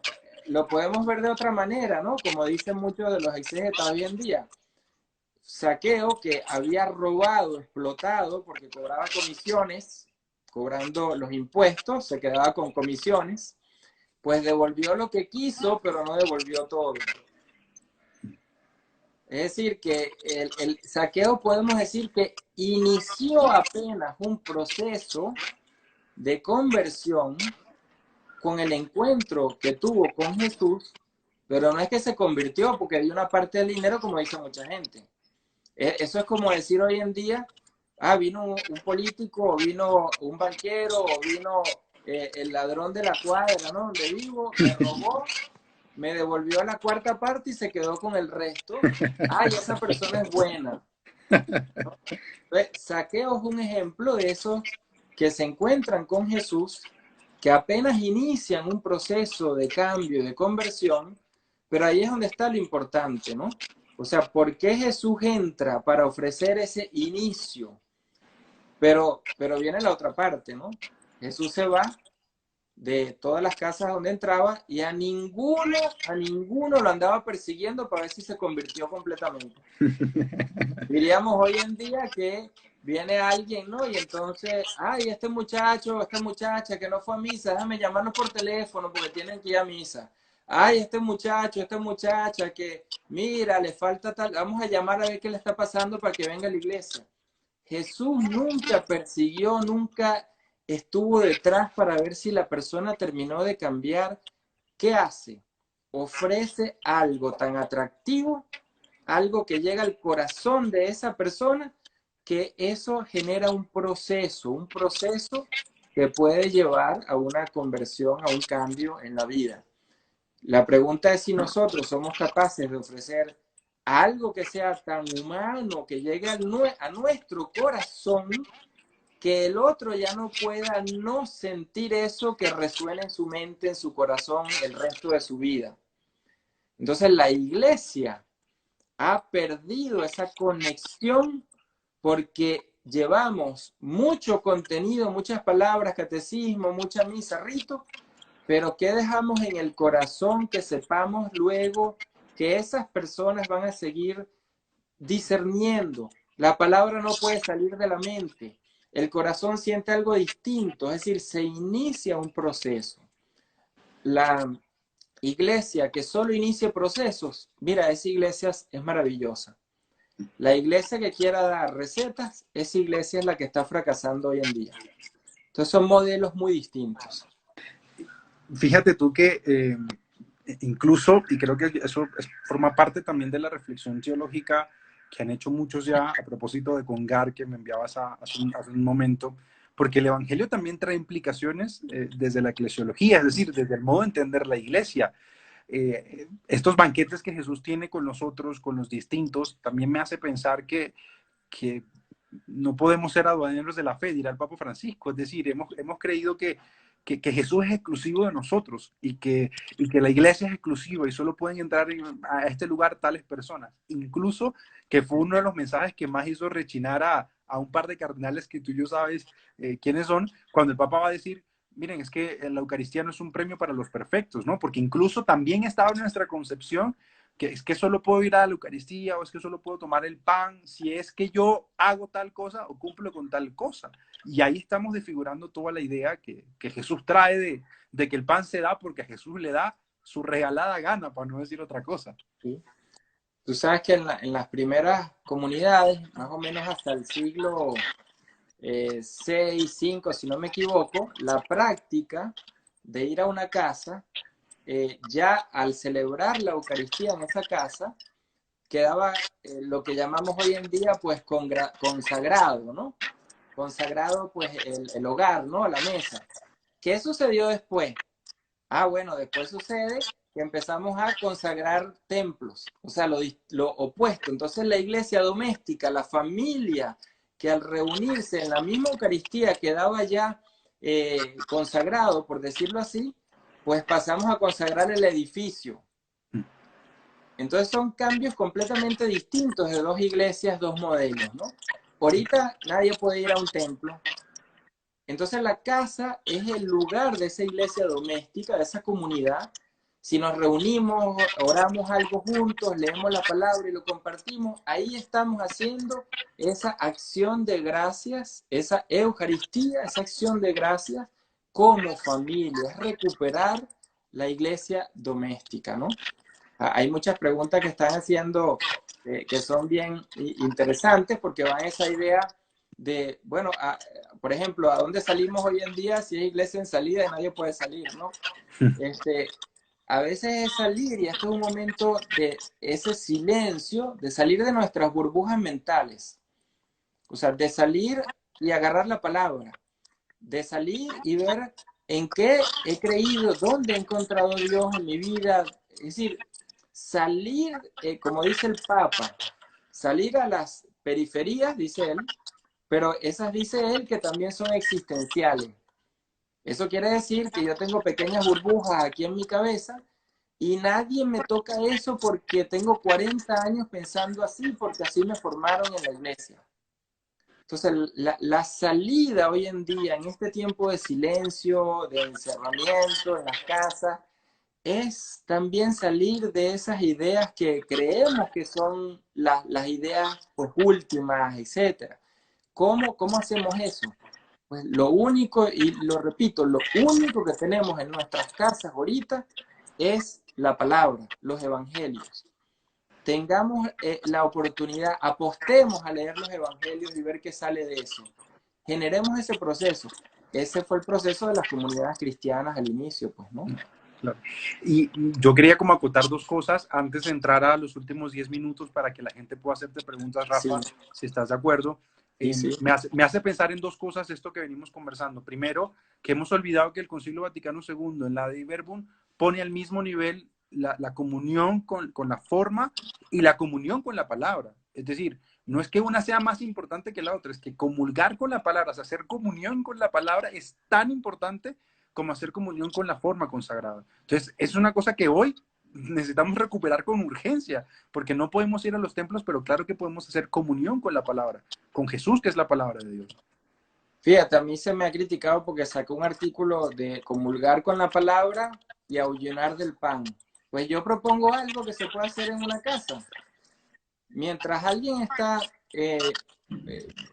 lo podemos ver de otra manera, ¿no? Como dicen muchos de los exégetas hoy en día. Saqueo, que había robado, explotado, porque cobraba comisiones, cobrando los impuestos, se quedaba con comisiones, pues devolvió lo que quiso, pero no devolvió todo. Es decir, que el saqueo podemos decir que inició apenas un proceso de conversión con el encuentro que tuvo con Jesús, pero no es que se convirtió porque dio una parte del dinero como dice mucha gente. Eso es como decir hoy en día, vino un político, o vino un banquero, o vino el ladrón de la cuadra, ¿no? Donde vivo, me robó, me devolvió la cuarta parte y se quedó con el resto. Esa persona es buena. Entonces, Zaqueo es un ejemplo de esos que se encuentran con Jesús, que apenas inician un proceso de cambio, de conversión, pero ahí es donde está lo importante, ¿no? O sea, ¿por qué Jesús entra para ofrecer ese inicio? Pero viene la otra parte, ¿no? Jesús se va de todas las casas donde entraba y a ninguno lo andaba persiguiendo para ver si se convirtió completamente. Diríamos hoy en día que viene alguien, ¿no? Y entonces, este muchacho, esta muchacha que no fue a misa, déjame llamarlo por teléfono porque tienen que ir a misa. Este muchacho, esta muchacha que, mira, le falta tal, vamos a llamar a ver qué le está pasando para que venga a la iglesia. Jesús nunca persiguió, nunca estuvo detrás para ver si la persona terminó de cambiar. ¿Qué hace? Ofrece algo tan atractivo, algo que llega al corazón de esa persona, que eso genera un proceso que puede llevar a una conversión, a un cambio en la vida. La pregunta es si nosotros somos capaces de ofrecer algo que sea tan humano, que llegue a nuestro corazón, que el otro ya no pueda no sentir eso que resuena en su mente, en su corazón, el resto de su vida. Entonces la iglesia ha perdido esa conexión porque llevamos mucho contenido, muchas palabras, catecismo, mucha misa, rito, pero ¿qué dejamos en el corazón que sepamos luego que esas personas van a seguir discerniendo? La palabra no puede salir de la mente. El corazón siente algo distinto, es decir, se inicia un proceso. La iglesia que solo inicia procesos, mira, esa iglesia es maravillosa. La iglesia que quiera dar recetas, esa iglesia es la que está fracasando hoy en día. Entonces son modelos muy distintos.
Fíjate tú que incluso, y creo que eso forma parte también de la reflexión teológica que han hecho muchos ya a propósito de Congar, que me enviabas hace un momento, porque el Evangelio también trae implicaciones desde la eclesiología, es decir, desde el modo de entender la iglesia. Estos banquetes que Jesús tiene con nosotros, con los distintos, también me hace pensar que no podemos ser aduaneros de la fe, dirá el Papa Francisco. Es decir, hemos creído que Jesús es exclusivo de nosotros y que la iglesia es exclusiva y solo pueden entrar a este lugar tales personas. Incluso que fue uno de los mensajes que más hizo rechinar a un par de cardenales que tú y yo sabes quiénes son, cuando el Papa va a decir, miren, es que la Eucaristía no es un premio para los perfectos, ¿no? Porque incluso también estaba en nuestra concepción que es que solo puedo ir a la Eucaristía o es que solo puedo tomar el pan si es que yo hago tal cosa o cumplo con tal cosa. Y ahí estamos desfigurando toda la idea que Jesús trae de que el pan se da porque a Jesús le da su regalada gana, para no decir otra cosa.
¿Sí? Tú sabes que en las primeras comunidades, más o menos hasta el siglo 6, 5, si no me equivoco, la práctica de ir a una casa, ya al celebrar la Eucaristía en esa casa, quedaba lo que llamamos hoy en día pues consagrado, ¿no? Consagrado pues el hogar, ¿no? La mesa. ¿Qué sucedió después? Bueno, después sucede que empezamos a consagrar templos, o sea, lo opuesto. Entonces la iglesia doméstica, la familia, que al reunirse en la misma Eucaristía quedaba ya consagrado, por decirlo así, pues pasamos a consagrar el edificio. Entonces son cambios completamente distintos de dos iglesias, dos modelos, ¿no? Ahorita nadie puede ir a un templo. Entonces la casa es el lugar de esa iglesia doméstica, de esa comunidad. Si nos reunimos, oramos algo juntos, leemos la palabra y lo compartimos, ahí estamos haciendo esa acción de gracias, esa Eucaristía, esa acción de gracias como familia, es recuperar la iglesia doméstica, ¿no? Hay muchas preguntas que están haciendo que son bien interesantes porque van a esa idea bueno, por ejemplo, ¿a dónde salimos hoy en día si hay iglesia en salida y nadie puede salir, ¿no? A veces es salir, y esto es un momento de ese silencio, de salir de nuestras burbujas mentales, o sea, de salir y agarrar la palabra, de salir y ver en qué he creído, dónde he encontrado a Dios en mi vida. Es decir, salir, como dice el Papa, salir a las periferias, dice él, pero esas dice él que también son existenciales. Eso quiere decir que yo tengo pequeñas burbujas aquí en mi cabeza y nadie me toca eso porque tengo 40 años pensando así, porque así me formaron en la iglesia. Entonces, la salida hoy en día, en este tiempo de silencio, de encerramiento en las casas, es también salir de esas ideas que creemos que son las ideas pues, últimas, etcétera. ¿Cómo hacemos eso? Pues lo único, y lo repito, lo único que tenemos en nuestras casas ahorita es la palabra, los evangelios. Tengamos la oportunidad, apostemos a leer los evangelios y ver qué sale de eso. Generemos ese proceso. Ese fue el proceso de las comunidades cristianas al inicio, pues, ¿no?
Claro. Y yo quería como acotar dos cosas antes de entrar a los últimos 10 minutos para que la gente pueda hacerte preguntas, Rafa,
Sí,
si estás de acuerdo.
sí.
Me hace pensar en dos cosas esto que venimos conversando. Primero, que hemos olvidado que el Concilio Vaticano II en la Dei Verbum pone al mismo nivel la comunión con la forma y la comunión con la palabra. Es decir, no es que una sea más importante que la otra, es que comulgar con la palabra, o sea, hacer comunión con la palabra es tan importante como hacer comunión con la forma consagrada. Entonces, es una cosa que hoy necesitamos recuperar con urgencia, porque no podemos ir a los templos, pero claro que podemos hacer comunión con la palabra, con Jesús, que es la palabra de Dios.
Fíjate, a mí se me ha criticado porque sacó un artículo de comulgar con la palabra y ayunar del pan. Pues yo propongo algo que se puede hacer en una casa. Mientras alguien está,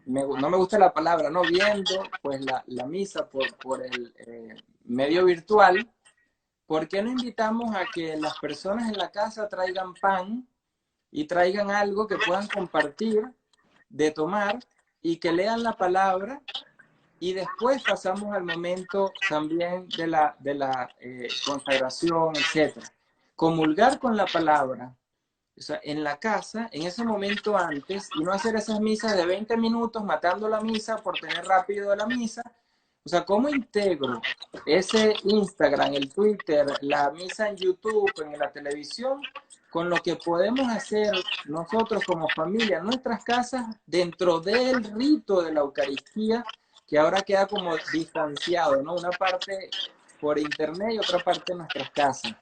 no me gusta la palabra, no viendo pues la misa por el medio virtual, ¿por qué no invitamos a que las personas en la casa traigan pan y traigan algo que puedan compartir, de tomar, y que lean la palabra, y después pasamos al momento también de la consagración, etcétera? Comulgar con la palabra, o sea, en la casa, en ese momento antes, y no hacer esas misas de 20 minutos matando la misa por tener rápido la misa. O sea, ¿cómo integro ese Instagram, el Twitter, la misa en YouTube, en la televisión, con lo que podemos hacer nosotros como familia en nuestras casas dentro del rito de la Eucaristía, que ahora queda como distanciado, ¿no? Una parte por internet y otra parte en nuestras casas.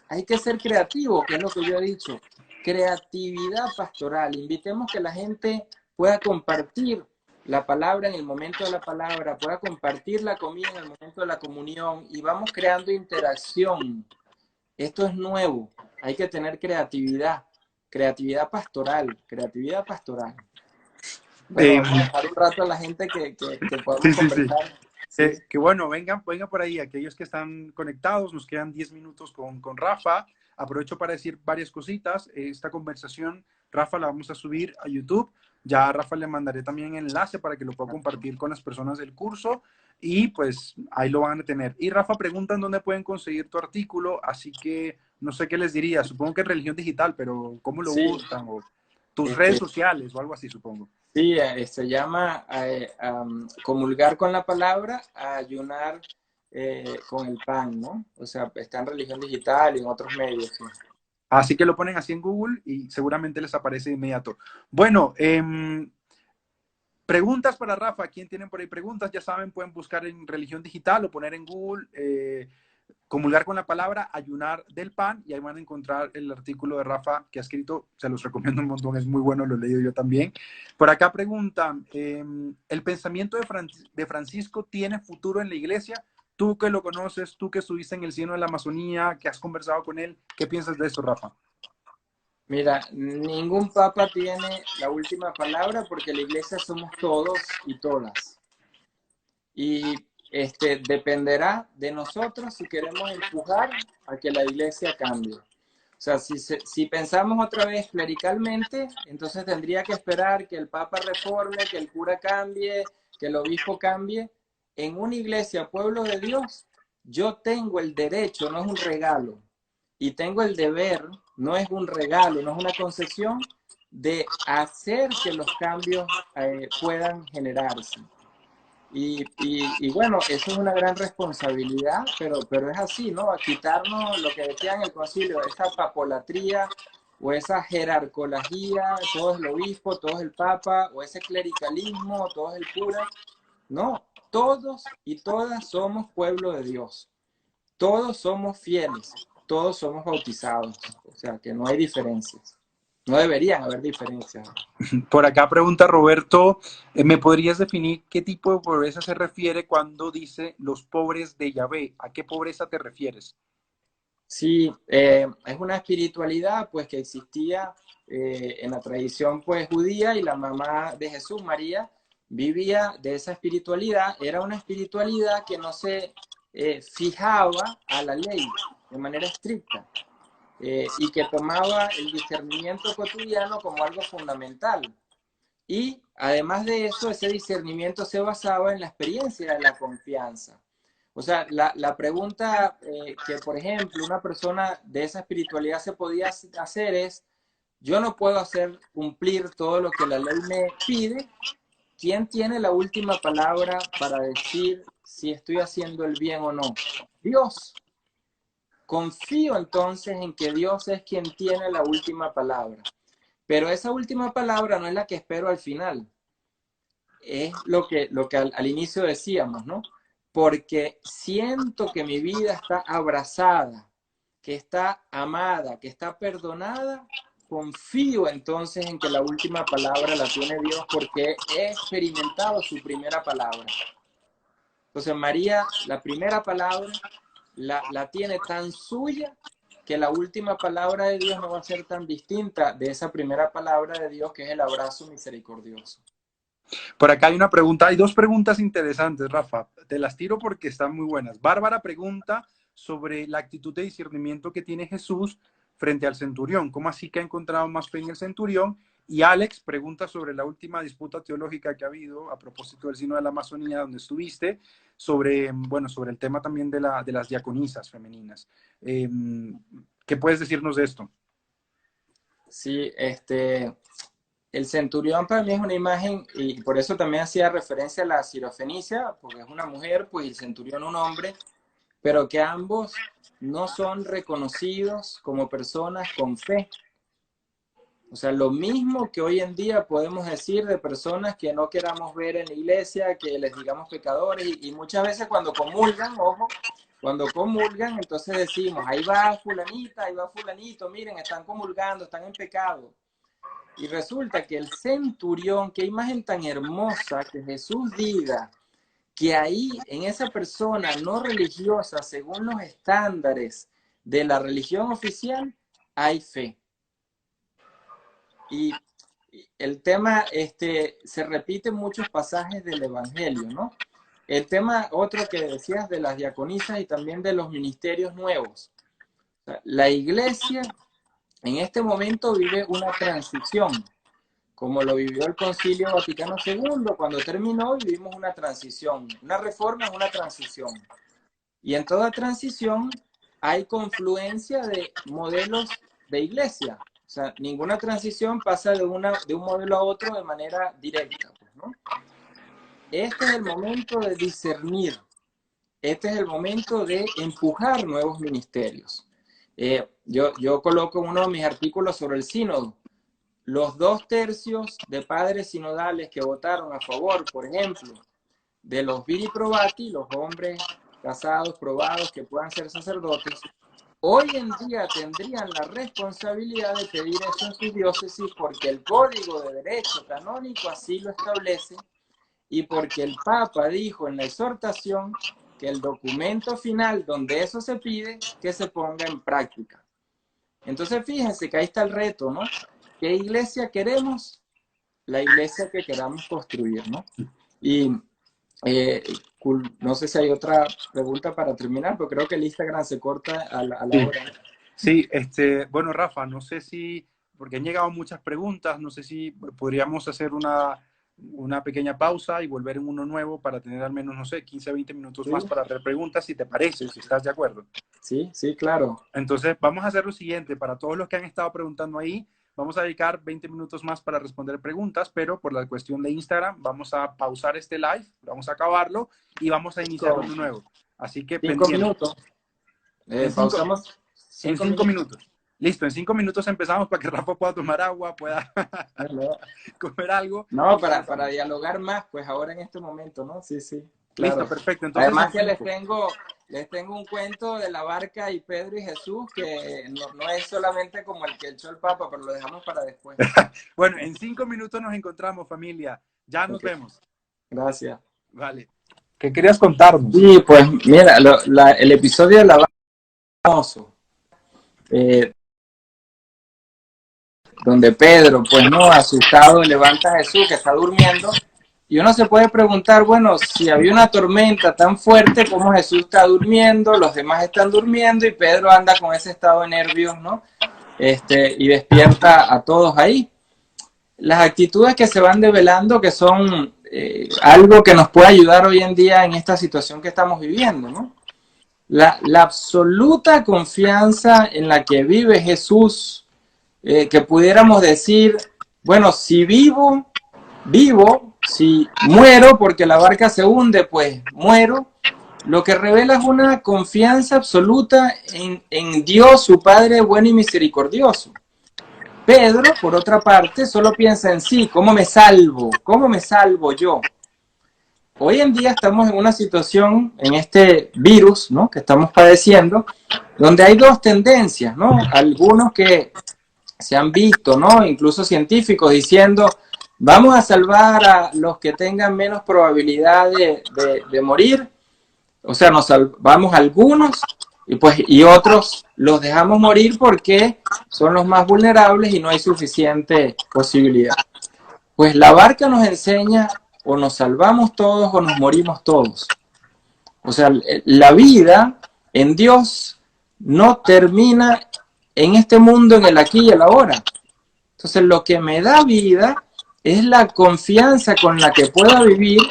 Hay que ser creativo, que es lo que yo he dicho. Creatividad pastoral. Invitemos que la gente pueda compartir la palabra en el momento de la palabra, pueda compartir la comida en el momento de la comunión, y vamos creando interacción. Esto es nuevo. Hay que tener creatividad, creatividad pastoral. Bueno,
Eh,
vamos a dejar un rato a la gente que
sí,
podamos
sí, sí.
conversar. Sí,
Que bueno, vengan por ahí, aquellos que están conectados, nos quedan 10 minutos con Rafa. Aprovecho para decir varias cositas. Esta conversación, Rafa, la vamos a subir a YouTube. Ya a Rafa le mandaré también el enlace para que lo pueda compartir con las personas del curso y pues ahí lo van a tener. Y Rafa, preguntan dónde pueden conseguir tu artículo, así que no sé qué les diría. Supongo que es religión digital, pero ¿cómo lo
sí.
buscan? O tus redes sociales o algo así, supongo.
Sí, se llama comulgar con la palabra, ayunar con el pan, ¿no? O sea, está en Religión Digital y en otros medios. Sí.
Así que lo ponen así en Google y seguramente les aparece de inmediato. Bueno, preguntas para Rafa. ¿Quién tienen por ahí preguntas? Ya saben, pueden buscar en Religión Digital o poner en Google comulgar con la palabra, ayunar del pan, y ahí van a encontrar el artículo de Rafa que ha escrito. Se los recomiendo un montón, es muy bueno, lo he leído yo también. Por acá preguntan, ¿el pensamiento de Francisco tiene futuro en la iglesia? Tú que lo conoces, tú que estuviste en el cielo de la Amazonía, que has conversado con él, ¿qué piensas de eso, Rafa?
Mira, ningún papa tiene la última palabra porque la iglesia somos todos y todas. Y dependerá de nosotros si queremos empujar a que la iglesia cambie. O sea, si pensamos otra vez clericalmente, entonces tendría que esperar que el Papa reforme, que el cura cambie, que el obispo cambie. En una iglesia, pueblo de Dios, yo tengo el derecho, no es un regalo, y tengo el deber, no es un regalo, no es una concesión, de hacer que los cambios puedan generarse. Y bueno, eso es una gran responsabilidad, pero es así, ¿no? A quitarnos lo que decía en el concilio, esa papolatría o esa jerarcología, todo es el obispo, todo es el papa, o ese clericalismo, todo es el cura. No, todos y todas somos pueblo de Dios. Todos somos fieles, todos somos bautizados. O sea, que no hay diferencias. No deberían haber diferencias.
Por acá pregunta Roberto, ¿me podrías definir qué tipo de pobreza se refiere cuando dice los pobres de Yahvé? ¿A qué pobreza te refieres?
Sí, es una espiritualidad pues que existía en la tradición pues judía, y la mamá de Jesús, María, vivía de esa espiritualidad. Era una espiritualidad que no se fijaba a la ley de manera estricta, y que tomaba el discernimiento cotidiano como algo fundamental. Y además de eso, ese discernimiento se basaba en la experiencia de la confianza. O sea, la pregunta que, por ejemplo, una persona de esa espiritualidad se podía hacer es: yo no puedo hacer cumplir todo lo que la ley me pide. ¿Quién tiene la última palabra para decir si estoy haciendo el bien o no? Dios. Confío entonces en que Dios es quien tiene la última palabra. Pero esa última palabra no es la que espero al final. Es lo que al inicio decíamos, ¿no? Porque siento que mi vida está abrazada, que está amada, que está perdonada. Confío entonces en que la última palabra la tiene Dios, porque he experimentado su primera palabra. Entonces María, la primera palabra, la tiene tan suya, que la última palabra de Dios no va a ser tan distinta de esa primera palabra de Dios, que es el abrazo misericordioso.
Por acá hay una pregunta, hay dos preguntas interesantes, Rafa. Te las tiro porque están muy buenas. Bárbara pregunta sobre la actitud de discernimiento que tiene Jesús frente al centurión. ¿Cómo así que ha encontrado más fe en el centurión? Y Alex pregunta sobre la última disputa teológica que ha habido a propósito del Sínodo de la Amazonía, donde estuviste, sobre, bueno, sobre el tema también de las diaconisas femeninas. ¿Qué puedes decirnos de esto?
Sí, el centurión para mí es una imagen, y por eso también hacía referencia a la sirofenicia, porque es una mujer, pues, y el centurión un hombre, pero que ambos no son reconocidos como personas con fe. O sea, lo mismo que hoy en día podemos decir de personas que no queramos ver en la iglesia, que les digamos pecadores, y muchas veces cuando comulgan, ojo, cuando comulgan, entonces decimos: ahí va fulanita, ahí va fulanito, miren, están comulgando, están en pecado. Y resulta que el centurión, qué imagen tan hermosa, que Jesús diga que ahí, en esa persona no religiosa, según los estándares de la religión oficial, hay fe. Y el tema se repite en muchos pasajes del Evangelio, ¿no? El tema otro que decías de las diaconisas y también de los ministerios nuevos. O sea, la iglesia en este momento vive una transición, como lo vivió el Concilio Vaticano II. Cuando terminó, vivimos una transición. Una reforma es una transición. Y en toda transición hay confluencia de modelos de iglesia. O sea, ninguna transición pasa de un modelo a otro de manera directa, pues, ¿no? Este es el momento de discernir. Este es el momento de empujar nuevos ministerios. Yo coloco en uno de mis artículos sobre el sínodo: los 2/3 de padres sinodales que votaron a favor, por ejemplo, de los viri probati, los hombres casados, probados, que puedan ser sacerdotes, hoy en día tendrían la responsabilidad de pedir eso en sus diócesis, porque el Código de Derecho Canónico así lo establece, y porque el Papa dijo en la exhortación que el documento final donde eso se pide, que se ponga en práctica. Entonces fíjense que ahí está el reto, ¿no? ¿Qué iglesia queremos? La iglesia que queramos construir, ¿no? Y no sé si hay otra pregunta para terminar, pero creo que el Instagram se corta a la hora.
Sí, bueno, Rafa, no sé si, porque han llegado muchas preguntas, no sé si podríamos hacer una pequeña pausa y volver en uno nuevo para tener al menos, no sé, 15 a 20 minutos
Sí,
más para hacer preguntas, si te parece, si estás de acuerdo.
sí, sí, claro.
Entonces, vamos a hacer lo siguiente, para todos los que han estado preguntando ahí, vamos a dedicar 20 minutos más para responder preguntas, pero por la cuestión de Instagram, vamos a pausar este live, vamos a acabarlo y vamos a iniciar uno nuevo. Así que
5
pendiente.
minutos.
En cinco,
Pausamos
en
5
cinco
minutos.
minutos. Listo, en 5 minutos empezamos para que Rafa pueda tomar agua, pueda
No,
comer algo
no,
y
para
comenzamos.
dialogar más, pues ahora en este momento, ¿no? Sí, sí,
Listo,
claro.
perfecto. Entonces en
Además que
cinco.
les tengo un cuento de la barca y Pedro y Jesús que no es solamente como el que echó el Papa, pero lo dejamos para después.
Bueno, en 5 minutos nos encontramos, familia. Ya nos
Ok,
vemos.
gracias.
Vale. ¿Qué querías contarnos?
Sí, pues mira, el episodio de la barca es famoso, eh, donde Pedro, pues no, asustado, levanta a Jesús que está durmiendo. Y uno se puede preguntar, bueno, si había una tormenta tan fuerte como Jesús está durmiendo, los demás están durmiendo y Pedro anda con ese estado de nervios, ¿no? Y despierta a todos ahí. Las actitudes que se van develando que son algo que nos puede ayudar hoy en día en esta situación que estamos viviendo, ¿no? La absoluta confianza en la que vive Jesús, que pudiéramos decir, bueno, si vivo, vivo, si muero porque la barca se hunde, pues muero. Lo que revela es una confianza absoluta en Dios, su Padre bueno y misericordioso. Pedro, por otra parte, solo piensa en sí, ¿cómo me salvo? ¿Cómo me salvo yo? Hoy en día estamos en una situación, en este virus, ¿no?, que estamos padeciendo, donde hay dos tendencias, ¿no? Algunos que se han visto, ¿no?, incluso científicos diciendo, vamos a salvar a los que tengan menos probabilidad de morir, o sea, nos salvamos algunos y otros los dejamos morir porque son los más vulnerables y no hay suficiente posibilidad. Pues la barca nos enseña o nos salvamos todos o nos morimos todos. O sea, la vida en Dios no termina en este mundo, en el aquí y el ahora. Entonces, lo que me da vida es la confianza con la que pueda vivir,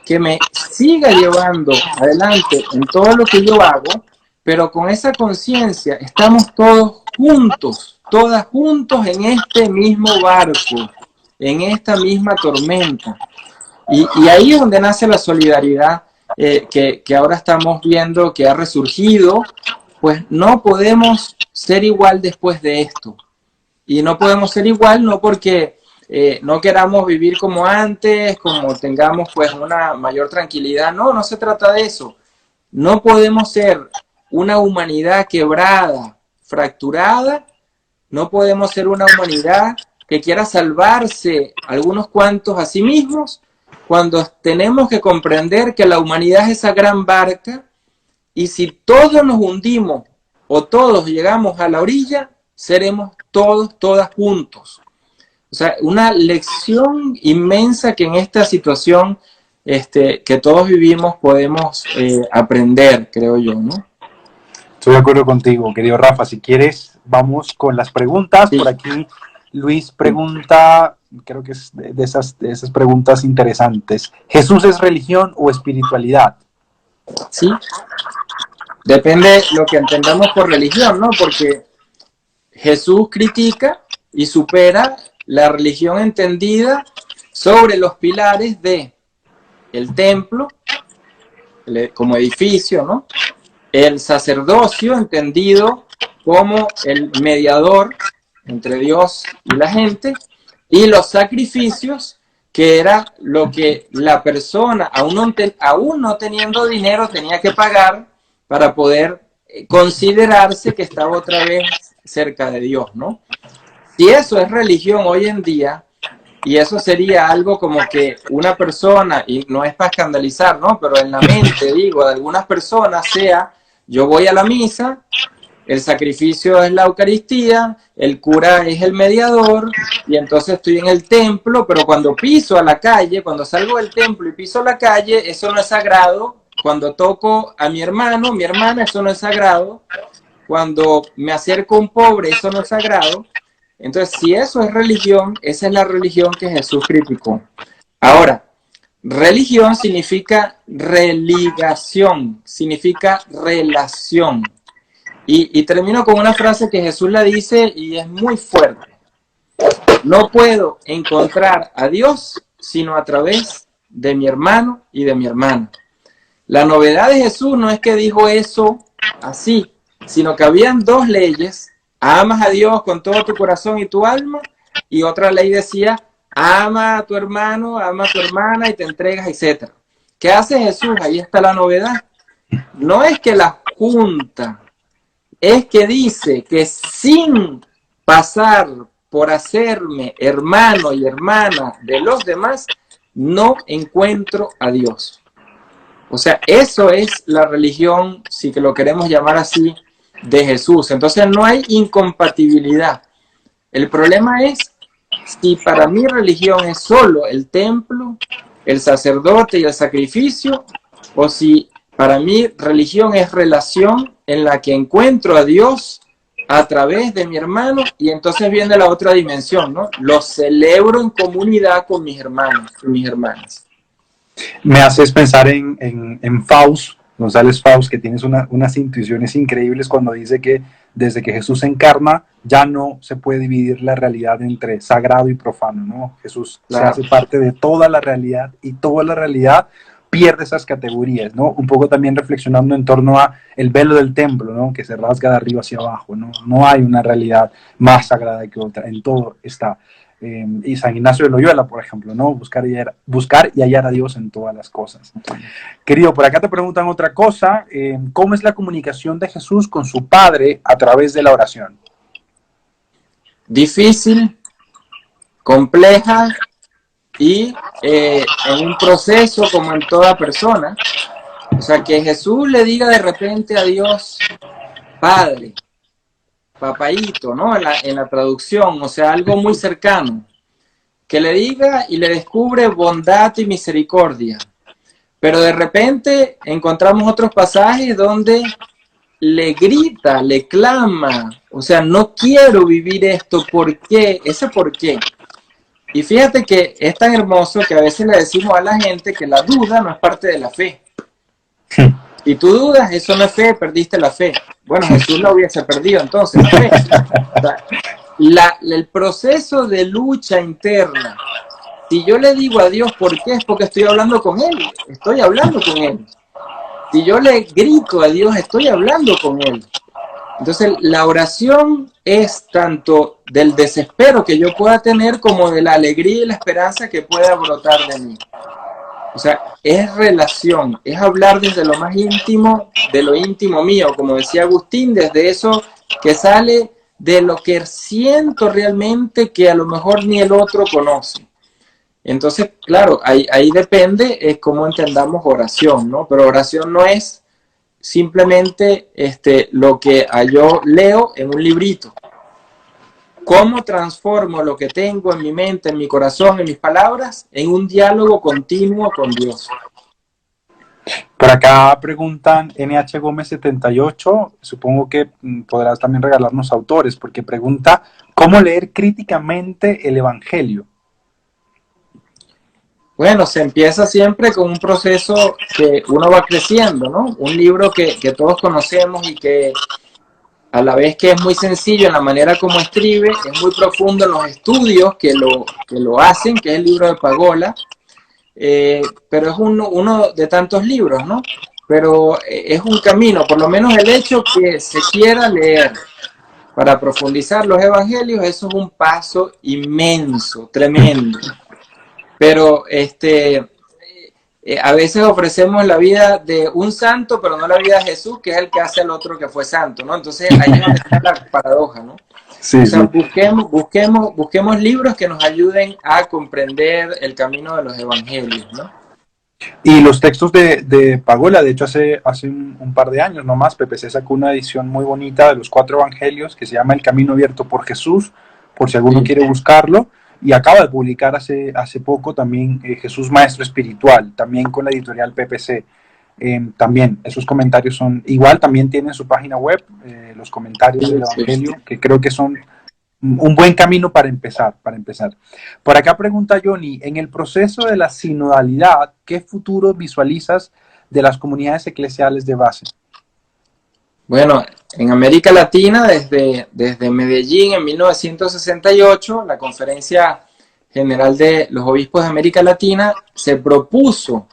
que me siga llevando adelante en todo lo que yo hago, pero con esa conciencia estamos todos juntos, todas juntos en este mismo barco, en esta misma tormenta. Y ahí es donde nace la solidaridad que ahora estamos viendo que ha resurgido, pues no podemos ser igual después de esto. Y no podemos ser igual no porque no queramos vivir como antes, como tengamos pues una mayor tranquilidad. No, no se trata de eso. No podemos ser una humanidad quebrada, fracturada. No podemos ser una humanidad que quiera salvarse algunos cuantos a sí mismos, cuando tenemos que comprender que la humanidad es esa gran barca y si todos nos hundimos o todos llegamos a la orilla, seremos todas juntos. O sea, una lección inmensa que en esta situación que todos vivimos podemos aprender, creo yo, ¿no?
Estoy de acuerdo contigo, querido Rafa. Si quieres, vamos con las preguntas.
Sí.
Por aquí Luis pregunta, creo que es de esas preguntas interesantes. ¿Jesús es religión o espiritualidad?
Sí, depende lo que entendamos por religión, ¿no? Porque Jesús critica y supera la religión entendida sobre los pilares de el templo como edificio, ¿no? El sacerdocio entendido como el mediador entre Dios y la gente, y los sacrificios, que era lo que la persona, aún no teniendo dinero, tenía que pagar para poder considerarse que estaba otra vez cerca de Dios, ¿no? Si eso es religión hoy en día, y eso sería algo como que una persona, y no es para escandalizar, ¿no?, pero en la mente, digo, de algunas personas sea, yo voy a la misa, el sacrificio es la Eucaristía, el cura es el mediador, y entonces estoy en el templo, pero cuando piso a la calle, cuando salgo del templo y piso a la calle, eso no es sagrado. Cuando toco a mi hermano, mi hermana, eso no es sagrado. cuando me acerco a un pobre, eso no es sagrado. Entonces, si eso es religión, esa es la religión que Jesús criticó. Ahora, religión significa religación, significa relación. Y termino con una frase que Jesús la dice y es muy fuerte. No puedo encontrar a Dios sino a través de mi hermano y de mi hermana. La novedad de Jesús no es que dijo eso así, sino que habían dos leyes: amas a Dios con todo tu corazón y tu alma, y otra ley decía, ama a tu hermano, ama a tu hermana y te entregas, etc. ¿Qué hace Jesús? Ahí está la novedad. No es que la junta, es que dice que sin pasar por hacerme hermano y hermana de los demás, no encuentro a Dios. O sea, eso es la religión, si que lo queremos llamar así, de Jesús. Entonces no hay incompatibilidad. El problema es si para mí religión es solo el templo, el sacerdote y el sacrificio, o si para mí religión es relación en la que encuentro a Dios a través de mi hermano, y entonces viene la otra dimensión, ¿no? Lo celebro en comunidad con mis hermanos y mis hermanas.
Me haces pensar en Faust, González Faust, que tienes unas intuiciones increíbles cuando dice que desde que Jesús se encarna ya no se puede dividir la realidad entre sagrado y profano, ¿no? Jesús se hace parte de toda la realidad y toda la realidad pierde esas categorías, ¿no? Un poco también reflexionando en torno a el velo del templo, ¿no? Que se rasga de arriba hacia abajo, ¿no? No hay una realidad más sagrada que otra, en todo está. Y San Ignacio de Loyola, por ejemplo, ¿no? Buscar y hallar a Dios en todas las cosas. Querido, por acá te preguntan otra cosa. ¿Cómo es la comunicación de Jesús con su Padre a través de la oración?
Difícil, compleja y en un proceso como en toda persona. O sea, que Jesús le diga de repente a Dios, Padre, papaíto, ¿no? En la traducción, o sea, algo muy cercano. Que le diga y le descubre bondad y misericordia. Pero de repente encontramos otros pasajes donde le grita, le clama, o sea, no quiero vivir esto, ¿por qué? Ese por qué. Y fíjate que es tan hermoso que a veces le decimos a la gente que la duda no es parte de la fe. Si tú dudas, eso no es fe, perdiste la fe. Bueno, Jesús la hubiese perdido entonces, la fe. O sea, el proceso de lucha interna, si yo le digo a Dios por qué, es porque estoy hablando con Él, estoy hablando con Él. Si yo le grito a Dios, estoy hablando con Él. Entonces, la oración es tanto del desespero que yo pueda tener como de la alegría y la esperanza que pueda brotar de mí. O sea, es relación, es hablar desde lo más íntimo, de lo íntimo mío, como decía Agustín, desde eso que sale de lo que siento realmente que a lo mejor ni el otro conoce. Entonces, claro, ahí depende cómo entendamos oración, ¿no? Pero oración no es simplemente lo que yo leo en un librito. ¿Cómo transformo lo que tengo en mi mente, en mi corazón, en mis palabras, en un diálogo continuo con Dios?
Por acá preguntan NH Gómez 78, supongo que podrás también regalarnos autores, porque pregunta, ¿cómo leer críticamente el Evangelio?
Bueno, se empieza siempre con un proceso que uno va creciendo, ¿no? Un libro que todos conocemos y que a la vez que es muy sencillo en la manera como escribe, es muy profundo en los estudios que lo hacen, que es el libro de Pagola, pero es uno de tantos libros, ¿no? Pero es un camino, por lo menos el hecho que se quiera leer para profundizar los evangelios, eso es un paso inmenso, tremendo. Pero a veces ofrecemos la vida de un santo, pero no la vida de Jesús, que es el que hace al otro que fue santo, ¿no? Entonces ahí es donde está la paradoja, ¿no? Sí, o sea, busquemos libros que nos ayuden a comprender el camino de los evangelios, ¿no?
Y los textos de Pagola, de hecho hace un par de años nomás, PPC sacó una edición muy bonita de los 4 evangelios que se llama El Camino Abierto por Jesús, por si alguno quiere buscarlo. Y acaba de publicar hace poco también Jesús Maestro Espiritual, también con la editorial PPC. también esos comentarios son igual, también tienen su página web, los comentarios del Evangelio, que creo que son un buen camino para empezar, Por acá pregunta Johnny, en el proceso de la sinodalidad, ¿qué futuro visualizas de las comunidades eclesiales de base?
Bueno, en América Latina, desde Medellín en 1968, la Conferencia General de los Obispos de América Latina se propuso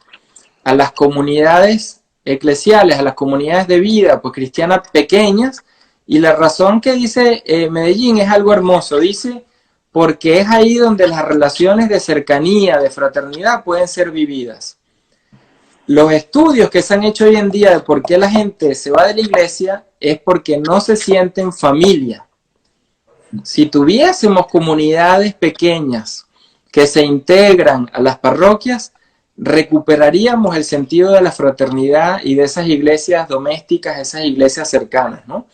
a las comunidades eclesiales, a las comunidades de vida pues, cristianas pequeñas, y la razón que dice Medellín es algo hermoso, dice, porque es ahí donde las relaciones de cercanía, de fraternidad pueden ser vividas. Los estudios que se han hecho hoy en día de por qué la gente se va de la iglesia es porque no se sienten familia. Si tuviésemos comunidades pequeñas que se integran a las parroquias, recuperaríamos el sentido de la fraternidad y de esas iglesias domésticas, esas iglesias cercanas, ¿no?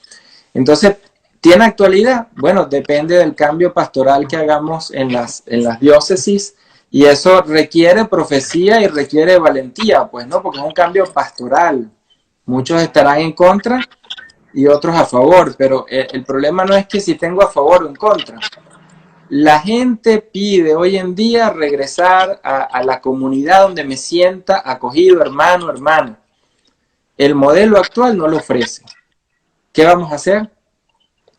Entonces, ¿tiene actualidad? Bueno, depende del cambio pastoral que hagamos en las diócesis, y eso requiere profecía y requiere valentía, pues, ¿no? Porque es un cambio pastoral. Muchos estarán en contra y otros a favor, pero el problema no es que si tengo a favor o en contra. La gente pide hoy en día regresar a la comunidad donde me sienta acogido, hermano. El modelo actual no lo ofrece. ¿Qué vamos a hacer?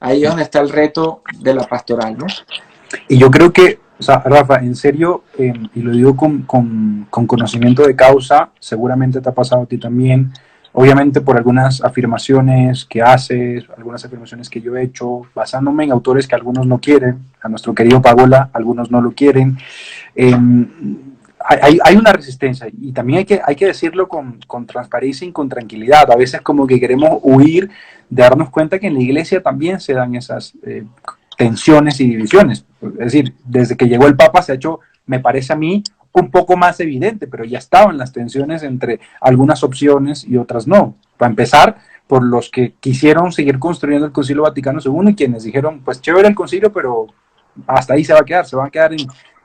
Ahí es donde está el reto de la pastoral, ¿no?
Y yo creo que, o sea, Rafa, en serio, y lo digo con conocimiento de causa, seguramente te ha pasado a ti también, obviamente por algunas afirmaciones que haces, algunas afirmaciones que yo he hecho, basándome en autores que algunos no quieren, a nuestro querido Pagola, algunos no lo quieren. Hay una resistencia, y también hay que decirlo con transparencia y con tranquilidad. A veces como que queremos huir de darnos cuenta que en la iglesia también se dan esas tensiones y divisiones. Es decir, desde que llegó el Papa se ha hecho, me parece a mí, un poco más evidente, pero ya estaban las tensiones entre algunas opciones y otras no. Para empezar, por los que quisieron seguir construyendo el Concilio Vaticano II y quienes dijeron, pues chévere el concilio, pero hasta ahí se va a quedar,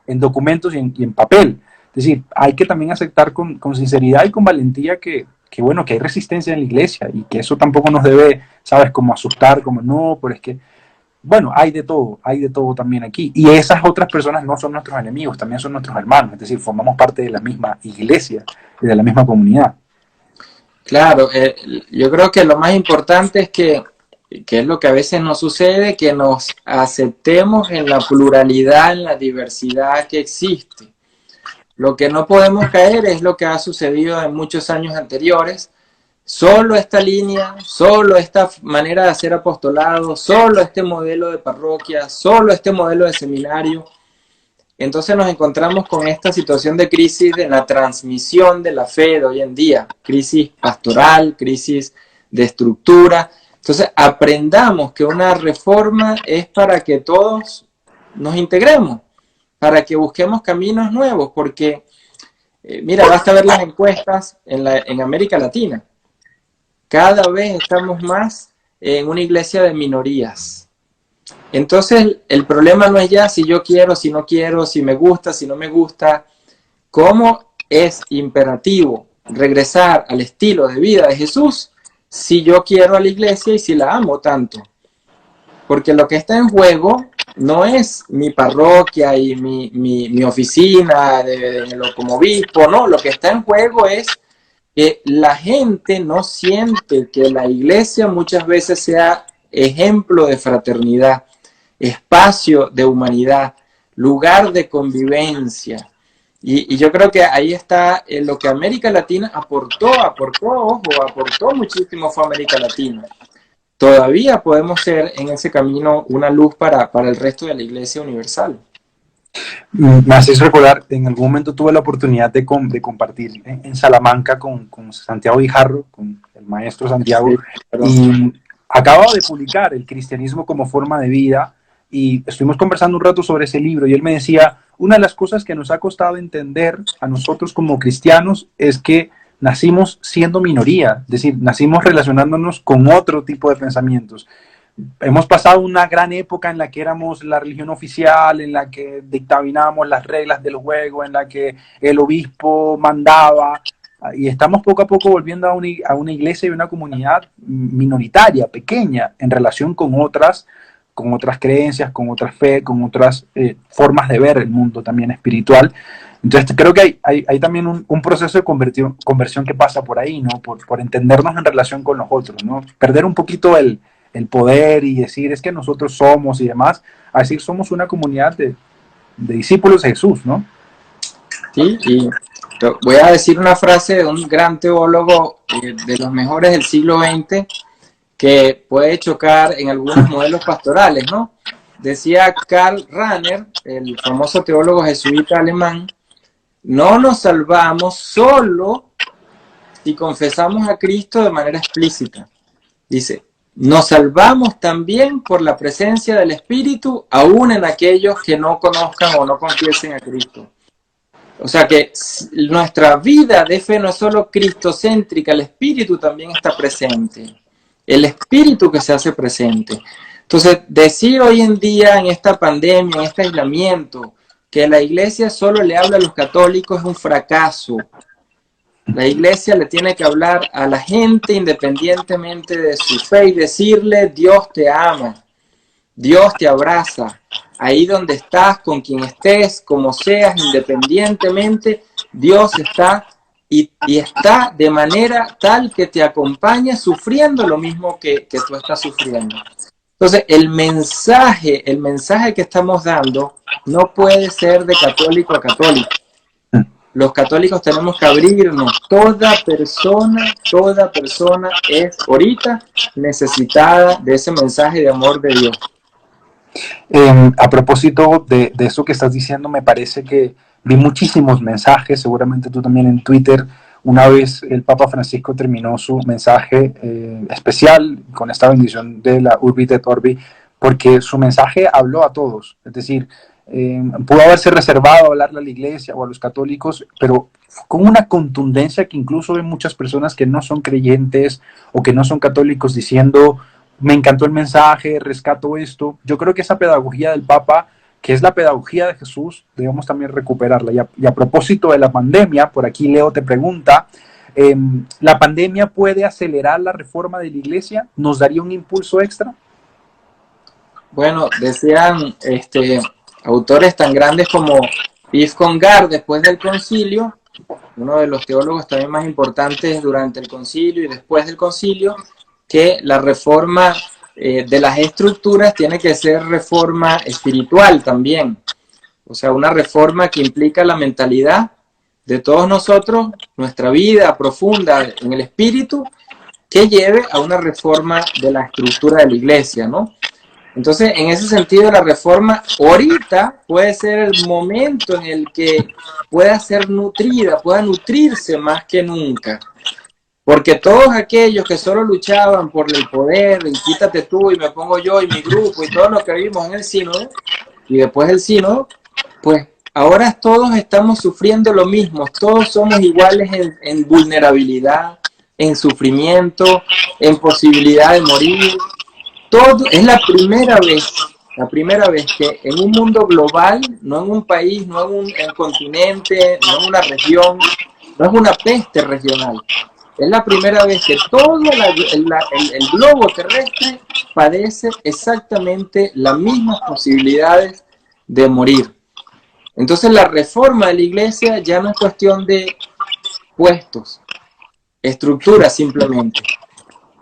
en documentos y en papel. Es decir, hay que también aceptar con sinceridad y con valentía bueno, que hay resistencia en la iglesia y que eso tampoco nos debe, ¿sabes?, como asustar, como no, pero es que, bueno, hay de todo también aquí. Y esas otras personas no son nuestros enemigos, también son nuestros hermanos, es decir, formamos parte de la misma iglesia y de la misma comunidad.
Claro, yo creo que lo más importante es que es lo que a veces nos sucede, que nos aceptemos en la pluralidad, en la diversidad que existe. Lo que no podemos caer es lo que ha sucedido en muchos años anteriores. Solo esta línea, solo esta manera de hacer apostolado, solo este modelo de parroquia, solo este modelo de seminario. Entonces nos encontramos con esta situación de crisis en la transmisión de la fe de hoy en día. Crisis pastoral, crisis de estructura. Entonces aprendamos que una reforma es para que todos nos integremos, para que busquemos caminos nuevos, porque, mira, basta ver las encuestas en América Latina. Cada vez estamos más en una iglesia de minorías. Entonces, el problema no es ya si yo quiero, si no quiero, si me gusta, si no me gusta. ¿Cómo es imperativo regresar al estilo de vida de Jesús si yo quiero a la iglesia y si la amo tanto? Porque lo que está en juego no es mi parroquia y mi oficina como obispo, no. Lo que está en juego es que la gente no siente que la iglesia muchas veces sea ejemplo de fraternidad, espacio de humanidad, lugar de convivencia. Y yo creo que ahí está lo que América Latina aportó muchísimo, fue América Latina. Todavía podemos ser en ese camino una luz para el resto de la Iglesia Universal.
Me haces recordar, en algún momento tuve la oportunidad de compartir en Salamanca con Santiago Guijarro, con el maestro Santiago, y acababa de publicar El cristianismo como forma de vida, y estuvimos conversando un rato sobre ese libro, y él me decía, una de las cosas que nos ha costado entender a nosotros como cristianos es que nacimos siendo minoría, es decir, nacimos relacionándonos con otro tipo de pensamientos. Hemos pasado una gran época en la que éramos la religión oficial, en la que dictaminábamos las reglas del juego, en la que el obispo mandaba, Y estamos poco a poco volviendo a una iglesia y una comunidad minoritaria, pequeña, en relación con otras creencias, con otras fe, con otras formas de ver el mundo también espiritual. Entonces creo que hay también un proceso de conversión que pasa por ahí, ¿no? Por entendernos en relación con los otros, ¿no? Perder un poquito el poder y decir es que nosotros somos y demás, a decir somos una comunidad de discípulos de Jesús, ¿no?
Sí, y voy a decir una frase de un gran teólogo de los mejores del siglo XX que puede chocar en algunos modelos pastorales, ¿no? Decía Karl Rahner, el famoso teólogo jesuita alemán, no nos salvamos solo si confesamos a Cristo de manera explícita. Dice, nos salvamos también por la presencia del Espíritu, aún en aquellos que no conozcan o no confiesen a Cristo. O sea que nuestra vida de fe no es solo cristocéntrica, el Espíritu también está presente. El Espíritu que se hace presente. Entonces, decir hoy en día, en esta pandemia, en este aislamiento, que la iglesia solo le habla a los católicos es un fracaso. La iglesia le tiene que hablar a la gente independientemente de su fe y decirle, Dios te ama, Dios te abraza. Ahí donde estás, con quien estés, como seas, independientemente, Dios está y está de manera tal que te acompaña sufriendo lo mismo que tú estás sufriendo. Entonces, el mensaje que estamos dando no puede ser de católico a católico. Los católicos tenemos que abrirnos. Toda persona es ahorita necesitada de ese mensaje de amor de Dios.
A propósito de eso que estás diciendo, me parece que vi muchísimos mensajes, seguramente tú también en Twitter. Una vez el Papa Francisco terminó su mensaje especial con esta bendición de la Urbi et Orbi, porque su mensaje habló a todos. Es decir, pudo haberse reservado a hablarle a la iglesia o a los católicos, pero con una contundencia que incluso hay muchas personas que no son creyentes o que no son católicos diciendo, me encantó el mensaje, rescato esto. Yo creo que esa pedagogía del Papa, que es la pedagogía de Jesús, debemos también recuperarla. Y a propósito de la pandemia, por aquí Leo te pregunta, ¿la pandemia puede acelerar la reforma de la iglesia? ¿Nos daría un impulso extra?
Bueno, decían autores tan grandes como Yves Congar después del concilio, uno de los teólogos también más importantes durante el concilio y después del concilio, que la reforma de las estructuras tiene que ser reforma espiritual también. O sea, una reforma que implica la mentalidad de todos nosotros, nuestra vida profunda en el espíritu, que lleve a una reforma de la estructura de la iglesia, ¿no? Entonces, en ese sentido, la reforma ahorita puede ser el momento en el que pueda ser nutrida, pueda nutrirse más que nunca. Porque todos aquellos que solo luchaban por el poder, y quítate tú y me pongo yo y mi grupo y todo lo que vimos en el sínodo, y después del sínodo, pues ahora todos estamos sufriendo lo mismo, todos somos iguales en vulnerabilidad, en sufrimiento, en posibilidad de morir. Todo es la primera vez que en un mundo global, no en un país, no en un continente, no en una región, no es una peste regional. Es la primera vez que todo el globo terrestre padece exactamente las mismas posibilidades de morir. Entonces la reforma de la iglesia ya no es cuestión de puestos, estructuras simplemente.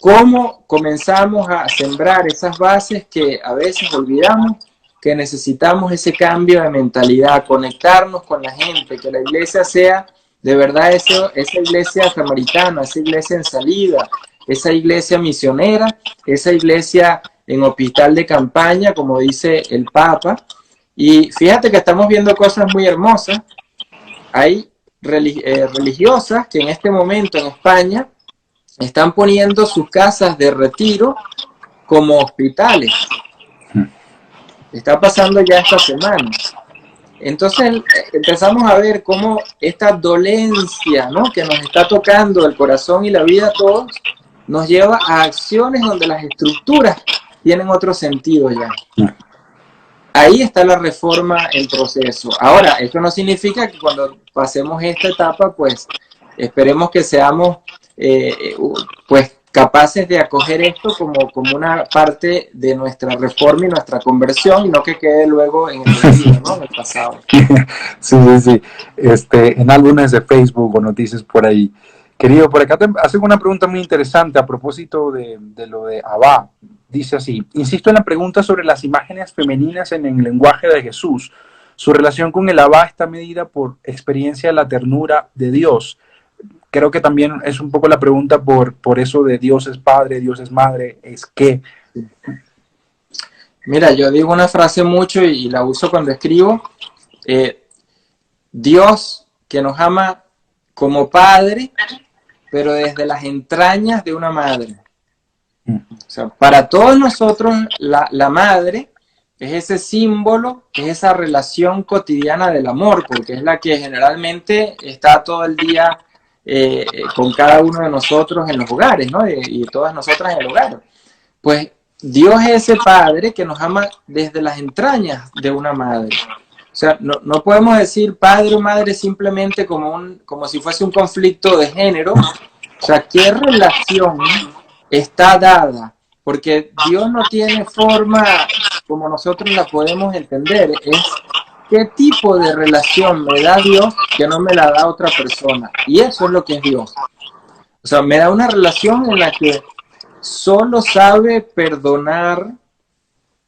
¿Cómo comenzamos a sembrar esas bases que a veces olvidamos? Que necesitamos ese cambio de mentalidad, conectarnos con la gente, que la iglesia sea de verdad esa iglesia samaritana, esa iglesia en salida, esa iglesia misionera, esa iglesia en hospital de campaña, como dice el Papa. Y fíjate que estamos viendo cosas muy hermosas. Hay religiosas que en este momento en España están poniendo sus casas de retiro como hospitales. Está pasando ya esta semana. Entonces empezamos a ver cómo esta dolencia, ¿no?, que nos está tocando el corazón y la vida a todos, nos lleva a acciones donde las estructuras tienen otro sentido ya. Ahí está la reforma en proceso. Ahora, esto no significa que cuando pasemos esta etapa, pues esperemos que seamos pues capaces de acoger esto como una parte de nuestra reforma y nuestra conversión, y no que quede luego en el olvido, ¿no? En el pasado.
Sí, sí, sí. En álbumes de Facebook o noticias por ahí. Querido, por acá te hacen una pregunta muy interesante a propósito de lo de Abba. Dice así: insisto en la pregunta sobre las imágenes femeninas en el lenguaje de Jesús. Su relación con el Abba está medida por experiencia de la ternura de Dios. Creo que también es un poco la pregunta por eso de Dios es Padre, Dios es Madre, es qué.
Mira, yo digo una frase mucho y la uso cuando escribo. Dios que nos ama como Padre, pero desde las entrañas de una madre. O sea, para todos nosotros la madre es ese símbolo, es esa relación cotidiana del amor, porque es la que generalmente está todo el día con cada uno de nosotros en los hogares, ¿no? Y todas nosotras en el hogar. Pues Dios es ese Padre que nos ama desde las entrañas de una madre. O sea, no podemos decir padre o madre simplemente como si fuese un conflicto de género. O sea, ¿qué relación está dada? Porque Dios no tiene forma como nosotros la podemos entender. Es qué tipo de relación me da Dios que no me la da otra persona. Y eso es lo que es Dios. O sea, me da una relación en la que solo sabe perdonar,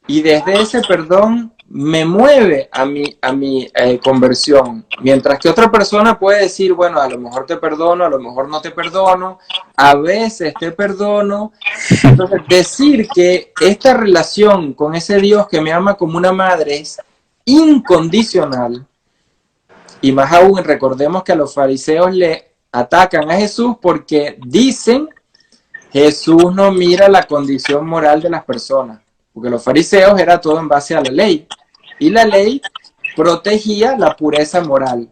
y desde ese perdón me mueve a mi conversión. Mientras que otra persona puede decir, bueno, a lo mejor te perdono, a lo mejor no te perdono, a veces te perdono. Entonces, decir que esta relación con ese Dios que me ama como una madre es incondicional, y más aún, recordemos que a los fariseos le atacan a Jesús porque dicen Jesús no mira la condición moral de las personas, porque los fariseos era todo en base a la ley, y la ley protegía la pureza moral.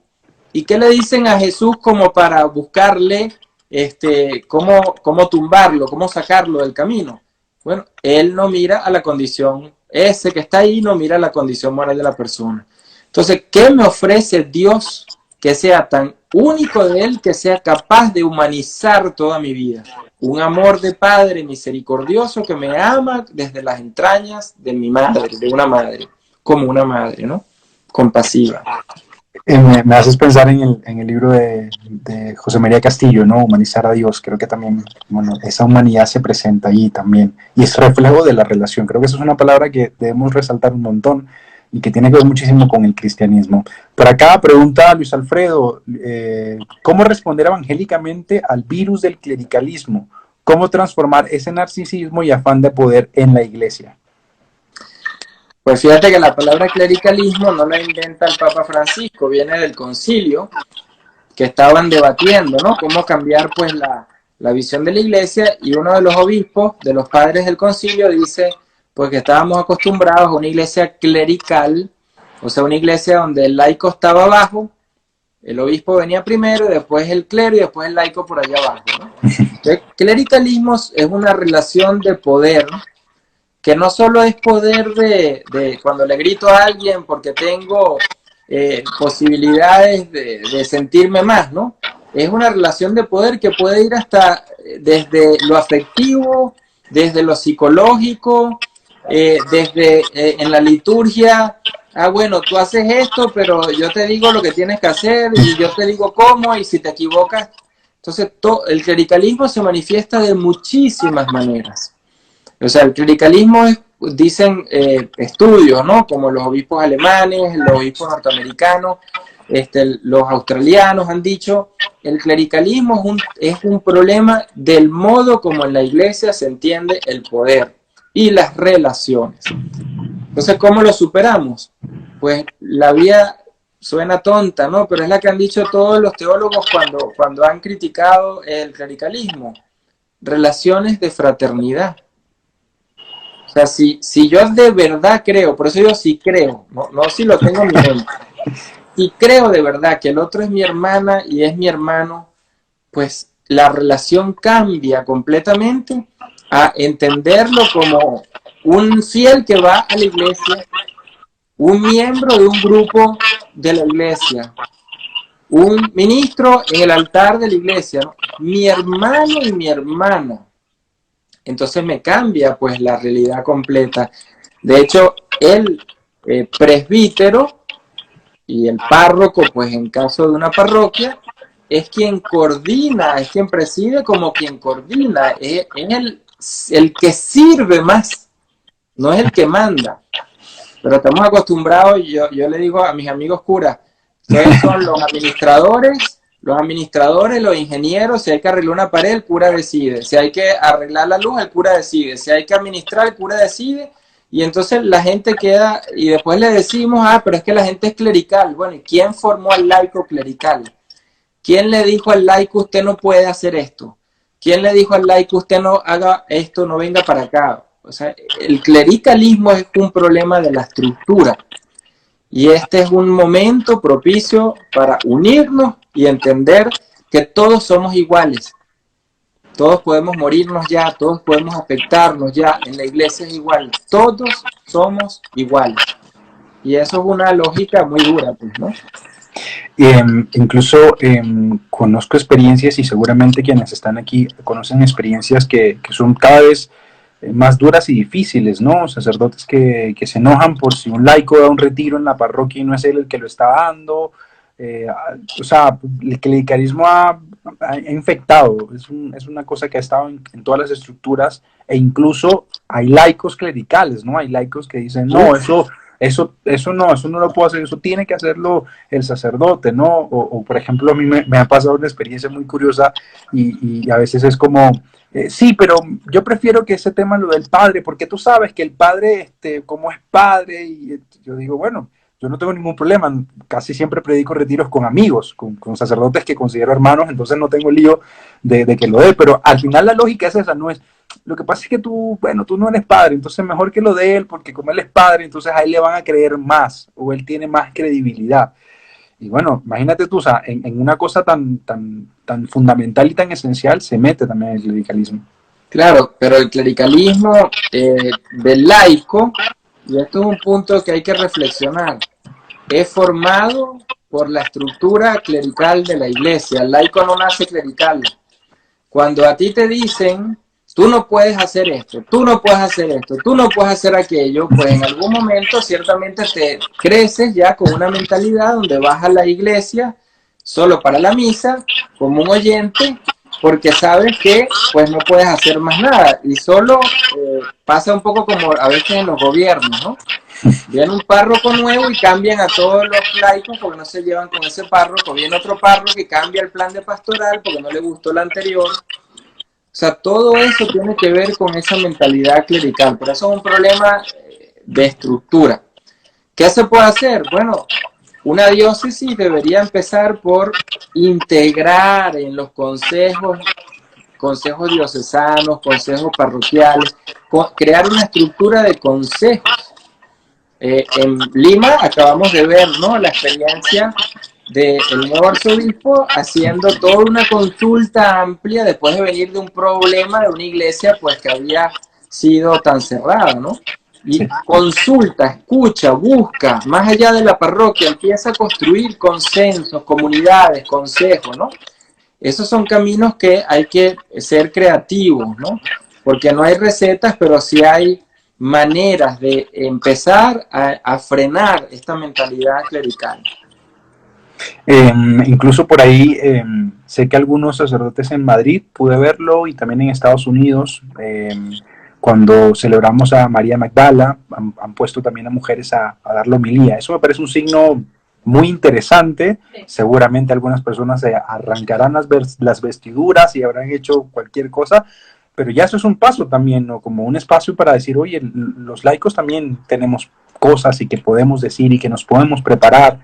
¿Y qué le dicen a Jesús como para buscarle cómo tumbarlo, cómo sacarlo del camino? Bueno, él no mira a la condición, ese que está ahí no mira la condición moral de la persona. Entonces, ¿qué me ofrece Dios que sea tan único de Él, que sea capaz de humanizar toda mi vida? Un amor de Padre misericordioso que me ama desde las entrañas de mi madre, de una madre, como una madre, ¿no? Compasiva.
Me haces pensar en el libro de José María Castillo, ¿no? Humanizar a Dios. Creo que también, bueno, esa humanidad se presenta ahí también. Y es reflejo de la relación. Creo que eso es una palabra que debemos resaltar un montón y que tiene que ver muchísimo con el cristianismo. Por acá pregunta Luis Alfredo, ¿cómo responder evangélicamente al virus del clericalismo? ¿Cómo transformar ese narcisismo y afán de poder en la iglesia?
Pues fíjate que la palabra clericalismo no la inventa el Papa Francisco, viene del concilio, que estaban debatiendo, ¿no? Cómo cambiar pues la visión de la iglesia, y uno de los obispos, de los padres del concilio, dice pues que estábamos acostumbrados a una iglesia clerical, o sea, una iglesia donde el laico estaba abajo, el obispo venía primero, después el clero y después el laico por allá abajo, ¿no? El clericalismo es una relación de poder, que no solo es poder de cuando le grito a alguien porque tengo posibilidades de sentirme más, ¿no? Es una relación de poder que puede ir hasta desde lo afectivo, desde lo psicológico, desde en la liturgia. Bueno, tú haces esto, pero yo te digo lo que tienes que hacer y yo te digo cómo, y si te equivocas. Entonces, el clericalismo se manifiesta de muchísimas maneras. O sea, el clericalismo dicen estudios, ¿no? Como los obispos alemanes, los obispos norteamericanos, los australianos han dicho, el clericalismo es un problema del modo como en la iglesia se entiende el poder y las relaciones. Entonces, ¿cómo lo superamos? Pues la vía suena tonta, ¿no? Pero es la que han dicho todos los teólogos cuando han criticado el clericalismo. Relaciones de fraternidad. O sea, si yo de verdad creo, por eso yo sí creo, no si lo tengo en mi mente, si creo de verdad que el otro es mi hermana y es mi hermano, pues la relación cambia completamente a entenderlo como un fiel que va a la iglesia, un miembro de un grupo de la iglesia, un ministro en el altar de la iglesia, ¿no? Mi hermano y mi hermana. Entonces me cambia pues la realidad completa. De hecho, el presbítero y el párroco, pues en caso de una parroquia, es quien coordina, es quien preside como quien coordina, es el que sirve más, no es el que manda. Pero estamos acostumbrados, yo le digo a mis amigos curas, ustedes son los administradores, los ingenieros, si hay que arreglar una pared, el cura decide, si hay que arreglar la luz, el cura decide, si hay que administrar, el cura decide, y entonces la gente queda, y después le decimos, pero es que la gente es clerical. Bueno, ¿y quién formó al laico clerical? ¿Quién le dijo al laico, usted no puede hacer esto? ¿Quién le dijo al laico, usted no haga esto, no venga para acá? O sea, el clericalismo es un problema de la estructura. Y este es un momento propicio para unirnos y entender que todos somos iguales. Todos podemos morirnos ya, todos podemos afectarnos ya. En la iglesia es igual. Todos somos iguales. Y eso es una lógica muy dura, pues, ¿no?
Incluso conozco experiencias, y seguramente quienes están aquí conocen experiencias que son cada vez más duras y difíciles, ¿no? Sacerdotes que se enojan por si un laico da un retiro en la parroquia y no es él el que lo está dando. O sea, el clericalismo ha infectado, es una cosa que ha estado en todas las estructuras, e incluso hay laicos clericales, ¿no? Hay laicos que dicen, no, eso no lo puedo hacer, eso tiene que hacerlo el sacerdote, ¿no? O por ejemplo, a mí me ha pasado una experiencia muy curiosa, y a veces es como, sí, pero yo prefiero que ese tema lo del padre, porque tú sabes que el padre, como es padre, y yo digo, bueno, yo no tengo ningún problema, casi siempre predico retiros con amigos, con sacerdotes que considero hermanos, entonces no tengo lío de que lo dé, pero al final la lógica es esa, no es, lo que pasa es que tú no eres padre, entonces mejor que lo de él, porque como él es padre, entonces a él le van a creer más, o él tiene más credibilidad. Y bueno, imagínate tú, o sea, en una cosa tan fundamental y tan esencial se mete también el clericalismo.
Claro, pero el clericalismo del laico, y esto es un punto que hay que reflexionar, es formado por la estructura clerical de la iglesia. El laico no nace clerical. Cuando a ti te dicen, tú no puedes hacer esto, tú no puedes hacer esto, tú no puedes hacer aquello, pues en algún momento ciertamente te creces ya con una mentalidad donde vas a la iglesia solo para la misa, como un oyente, porque sabes que pues no puedes hacer más nada. Y solo pasa un poco como a veces en los gobiernos, ¿no? Viene un párroco nuevo y cambian a todos los laicos porque no se llevan con ese párroco. Viene otro párroco que cambia el plan de pastoral porque no le gustó el anterior. O sea, todo eso tiene que ver con esa mentalidad clerical, pero eso es un problema de estructura. ¿Qué se puede hacer? Bueno, una diócesis debería empezar por integrar en los consejos diocesanos, consejos parroquiales, crear una estructura de consejos. En Lima acabamos de ver, ¿no?, la experiencia del nuevo arzobispo haciendo toda una consulta amplia después de venir de un problema de una iglesia pues que había sido tan cerrada, ¿no? Y consulta, escucha, busca, más allá de la parroquia, empieza a construir consensos, comunidades, consejos, ¿no? Esos son caminos que hay que ser creativos, ¿no? Porque no hay recetas, pero sí hay maneras de empezar a frenar esta mentalidad clerical.
Incluso por ahí sé que algunos sacerdotes en Madrid, pude verlo, y también en Estados Unidos, cuando celebramos a María Magdala, han puesto también a mujeres a dar la homilía. Eso me parece un signo muy interesante. Seguramente algunas personas se arrancarán las vestiduras y habrán hecho cualquier cosa, pero ya eso es un paso también, ¿no? Como un espacio para decir, oye, los laicos también tenemos cosas y que podemos decir y que nos podemos preparar.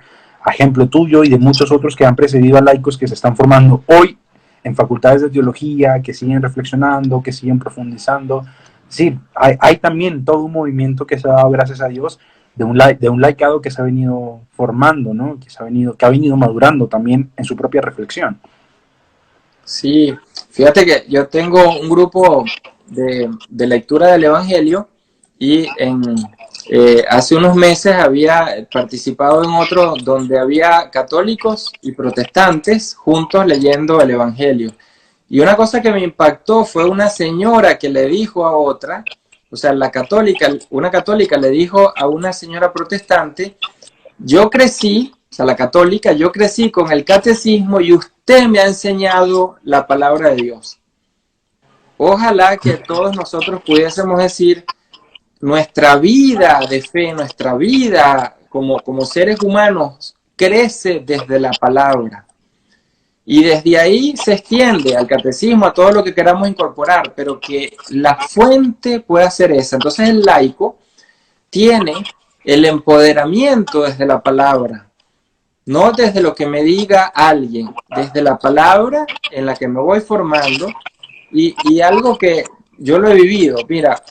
A ejemplo tuyo y de muchos otros que han precedido a laicos que se están formando hoy en facultades de teología, que siguen reflexionando, que siguen profundizando. Sí, hay también todo un movimiento que se ha dado, gracias a Dios, de un laicado que se ha venido formando, ¿no? Que ha venido madurando también en su propia reflexión.
Sí, fíjate que yo tengo un grupo de lectura del Evangelio, y Hace unos meses había participado en otro donde había católicos y protestantes juntos leyendo el Evangelio. Y una cosa que me impactó fue una señora que le dijo a otra, o sea, una católica le dijo a una señora protestante: yo crecí, o sea, la católica, yo crecí con el catecismo y usted me ha enseñado la palabra de Dios. Ojalá que todos nosotros pudiésemos decir: nuestra vida de fe, nuestra vida como seres humanos crece desde la palabra. Y desde ahí se extiende al catecismo, a todo lo que queramos incorporar, pero que la fuente pueda ser esa. Entonces el laico tiene el empoderamiento desde la palabra, no desde lo que me diga alguien, desde la palabra en la que me voy formando. Y algo que yo lo he vivido, mira,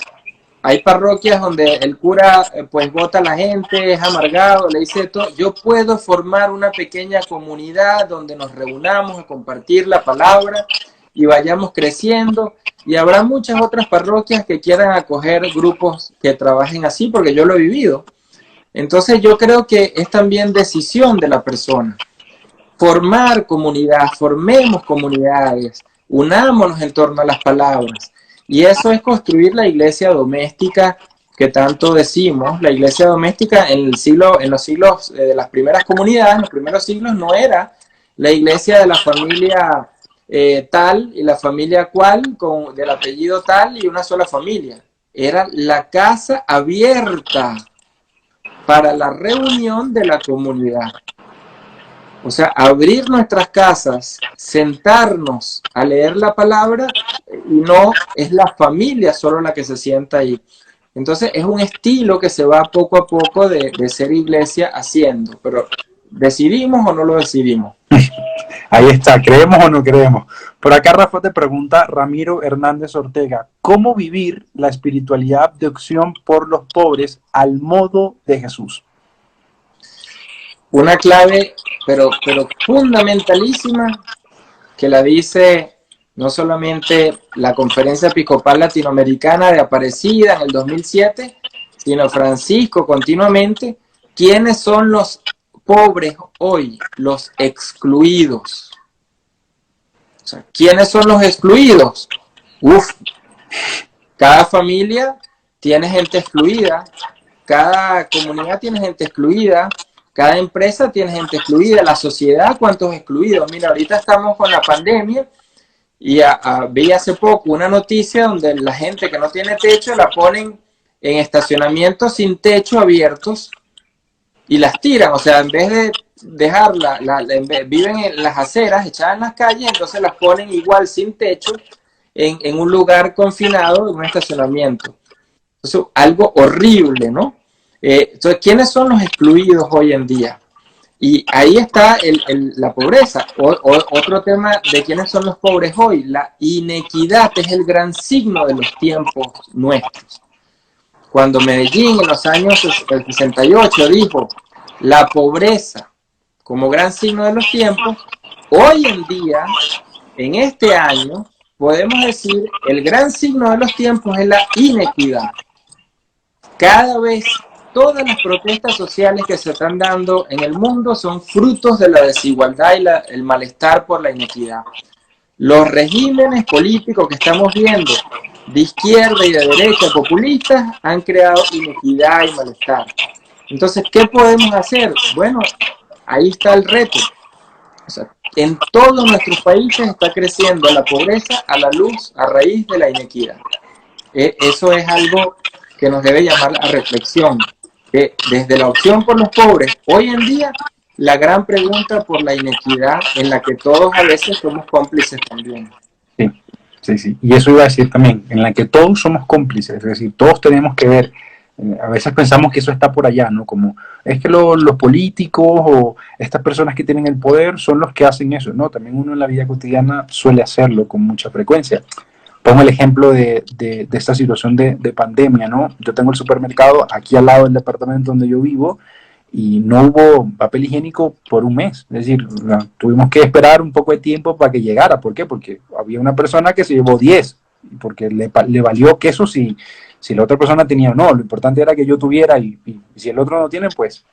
hay parroquias donde el cura pues vota a la gente, es amargado, le dice todo. Yo puedo formar una pequeña comunidad donde nos reunamos a compartir la palabra y vayamos creciendo. Y habrá muchas otras parroquias que quieran acoger grupos que trabajen así, porque yo lo he vivido. Entonces yo creo que es también decisión de la persona. Formar comunidad, formemos comunidades, unámonos en torno a las palabras. Y eso es construir la iglesia doméstica que tanto decimos. La iglesia doméstica en los siglos de las primeras comunidades, en los primeros siglos, no era la iglesia de la familia tal y la familia cual, del apellido tal y una sola familia. Era la casa abierta para la reunión de la comunidad. O sea, abrir nuestras casas, sentarnos a leer la palabra, y no es la familia solo la que se sienta ahí. Entonces es un estilo que se va poco a poco de ser iglesia haciendo, pero ¿decidimos o no lo decidimos?
Ahí está, ¿creemos o no creemos? Por acá Rafa te pregunta Ramiro Hernández Ortega: ¿cómo vivir la espiritualidad de opción por los pobres al modo de Jesús?
Una clave, pero fundamentalísima, que la dice no solamente la Conferencia Episcopal Latinoamericana de Aparecida en el 2007, sino Francisco continuamente. ¿Quiénes son los pobres hoy? Los excluidos. O sea, ¿quiénes son los excluidos? Cada familia tiene gente excluida, cada comunidad tiene gente excluida, cada empresa tiene gente excluida, la sociedad, ¿cuántos excluidos? Mira, ahorita estamos con la pandemia y vi hace poco una noticia donde la gente que no tiene techo la ponen en estacionamientos sin techo abiertos y las tiran. O sea, en vez de dejarla, viven en las aceras, echadas en las calles, entonces las ponen igual sin techo en un lugar confinado, en un estacionamiento. Eso, algo horrible, ¿no? Entonces, ¿quiénes son los excluidos hoy en día? Y ahí está la pobreza. Otro tema de quiénes son los pobres hoy. La inequidad es el gran signo de los tiempos nuestros. Cuando Medellín en los años 68 dijo la pobreza como gran signo de los tiempos, hoy en día, en este año, podemos decir el gran signo de los tiempos es la inequidad. Cada vez todas las protestas sociales que se están dando en el mundo son frutos de la desigualdad y el malestar por la inequidad. Los regímenes políticos que estamos viendo, de izquierda y de derecha, populistas, han creado inequidad y malestar. Entonces, ¿qué podemos hacer? Bueno, ahí está el reto. O sea, en todos nuestros países está creciendo la pobreza a la luz, a raíz de la inequidad. Eso es algo que nos debe llamar a reflexión. Desde la opción por los pobres, hoy en día, la gran pregunta por la inequidad en la que todos a veces somos cómplices también.
Sí. Y eso iba a decir también, en la que todos somos cómplices, es decir, todos tenemos que ver. A veces pensamos que eso está por allá, ¿no? Como es que los políticos o estas personas que tienen el poder son los que hacen eso, ¿no? También uno en la vida cotidiana suele hacerlo con mucha frecuencia. Pongo el ejemplo de esta situación de pandemia, ¿no? Yo tengo el supermercado aquí al lado del departamento donde yo vivo y no hubo papel higiénico por un mes. Es decir, tuvimos que esperar un poco de tiempo para que llegara. ¿Por qué? Porque había una persona que se llevó 10 porque le valió queso si la otra persona tenía o no. Lo importante era que yo tuviera y si el otro no tiene, pues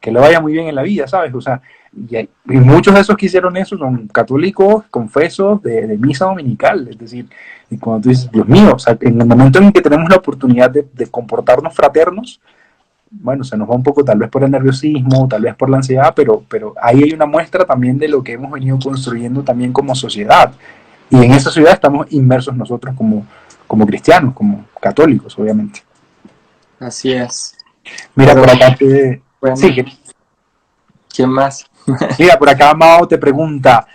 que le vaya muy bien en la vida, ¿sabes? O sea, y muchos de esos que hicieron eso son católicos, confesos, de misa dominical. Es decir, y cuando tú dices, Dios mío, o sea, en el momento en que tenemos la oportunidad de comportarnos fraternos, bueno, se nos va un poco tal vez por el nerviosismo, tal vez por la ansiedad, pero ahí hay una muestra también de lo que hemos venido construyendo también como sociedad. Y en esa sociedad estamos inmersos nosotros como cristianos, como católicos, obviamente.
Así es.
Mira,
Pero,
por acá
bueno,
sí,
¿quién más?
mira, por acá Mao te pregunta,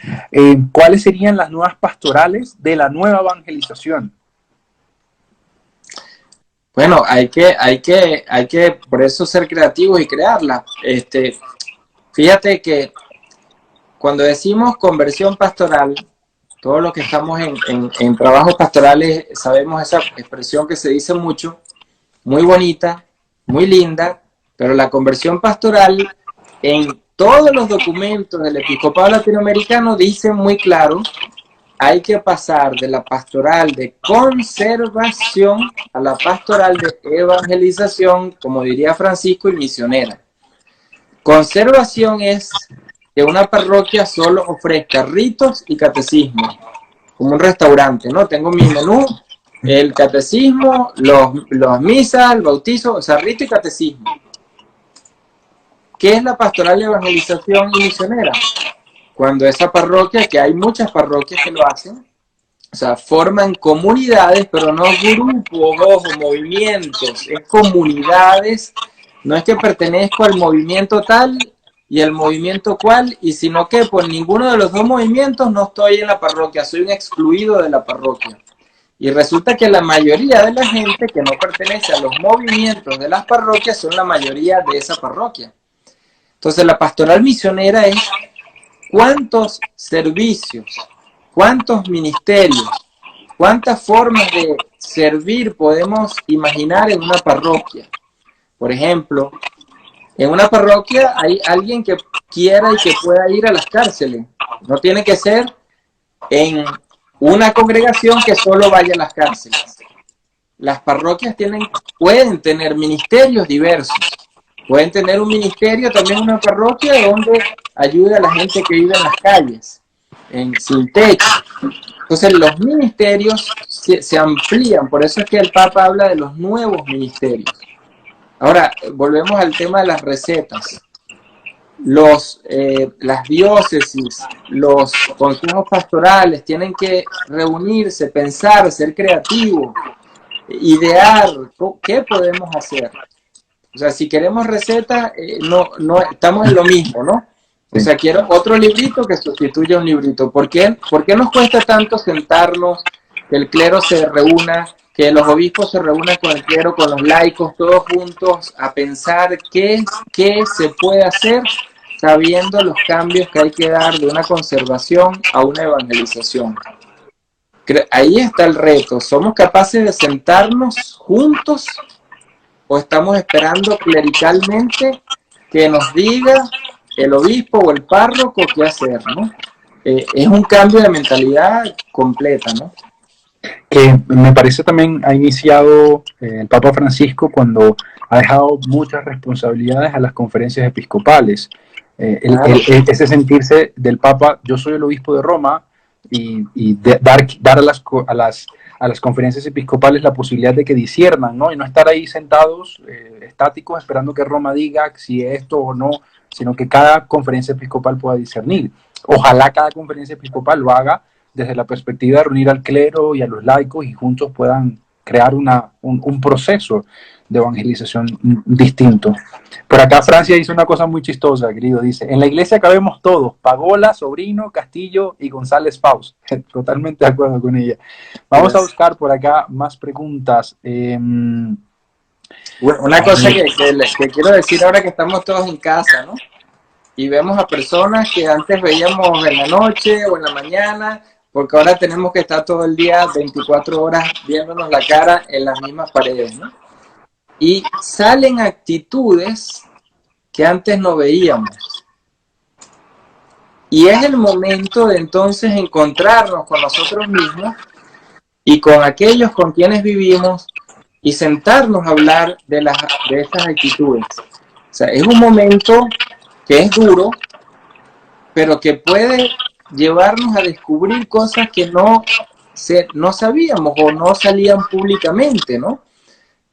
¿cuáles serían las nuevas pastorales de la nueva evangelización?
Bueno, hay que por eso ser creativos y crearla. Fíjate que cuando decimos conversión pastoral, todos los que estamos en trabajos pastorales sabemos esa expresión que se dice mucho, muy bonita, muy linda, pero la conversión pastoral en todos los documentos del episcopado latinoamericano dice muy claro: hay que pasar de la pastoral de conservación a la pastoral de evangelización, como diría Francisco, y misionera. Conservación es que una parroquia solo ofrezca ritos y catecismo, como un restaurante, ¿no? Tengo mi menú, el catecismo, los misas, el bautizo, o sea, rito y catecismo. ¿Qué es la pastoral de evangelización y misionera? Cuando esa parroquia, que hay muchas parroquias que lo hacen, o sea, forman comunidades, pero no grupos, ojo, movimientos, es comunidades. No es que pertenezco al movimiento tal y al movimiento cual, y sino que por ninguno de los dos movimientos no estoy en la parroquia, soy un excluido de la parroquia. Y resulta que la mayoría de la gente que no pertenece a los movimientos de las parroquias son la mayoría de esa parroquia. Entonces la pastoral misionera es cuántos servicios, cuántos ministerios, cuántas formas de servir podemos imaginar en una parroquia. Por ejemplo, en una parroquia hay alguien que quiera y que pueda ir a las cárceles. No tiene que ser en una congregación que solo vaya a las cárceles. Las parroquias pueden tener ministerios diversos. Pueden tener un ministerio, también una parroquia, donde ayude a la gente que vive en las calles, sin techo. Entonces los ministerios se amplían, por eso es que el Papa habla de los nuevos ministerios. Ahora, volvemos al tema de las recetas. Las diócesis, los consejos pastorales tienen que reunirse, pensar, ser creativos, idear qué podemos hacer. O sea, si queremos recetas, no estamos en lo mismo, ¿no? O sea, quiero otro librito que sustituya un librito. ¿Por qué nos cuesta tanto sentarnos, que el clero se reúna, que los obispos se reúnan con el clero, con los laicos, todos juntos, a pensar qué se puede hacer, sabiendo los cambios que hay que dar de una conservación a una evangelización? Ahí está el reto. ¿Somos capaces de sentarnos juntos o estamos esperando clericalmente que nos diga el obispo o el párroco qué hacer, ¿no? Es un cambio de mentalidad completa, ¿no?
Que me parece también ha iniciado el Papa Francisco cuando ha dejado muchas responsabilidades a las conferencias episcopales. Ese sentirse del Papa, yo soy el obispo de Roma, y dar a las conferencias episcopales la posibilidad de que disciernan, ¿no? Y no estar ahí sentados, estáticos, esperando que Roma diga si es esto o no, sino que cada conferencia episcopal pueda discernir. Ojalá cada conferencia episcopal lo haga desde la perspectiva de reunir al clero y a los laicos y juntos puedan crear un proceso de evangelización distinto. Por acá Francia dice una cosa muy chistosa, querido, dice: en la iglesia cabemos todos, Pagola, Sobrino, Castillo y González Faust. Totalmente de acuerdo con ella. Vamos a buscar por acá más preguntas.
Una cosa que quiero decir ahora que estamos todos en casa, ¿no? Y vemos a personas que antes veíamos en la noche o en la mañana, porque ahora tenemos que estar todo el día, 24 horas, viéndonos la cara en las mismas paredes, ¿no? Y salen actitudes que antes no veíamos. Y es el momento de entonces encontrarnos con nosotros mismos y con aquellos con quienes vivimos y sentarnos a hablar de estas actitudes. O sea, es un momento que es duro, pero que puede llevarnos a descubrir cosas que no sabíamos o no salían públicamente, ¿no?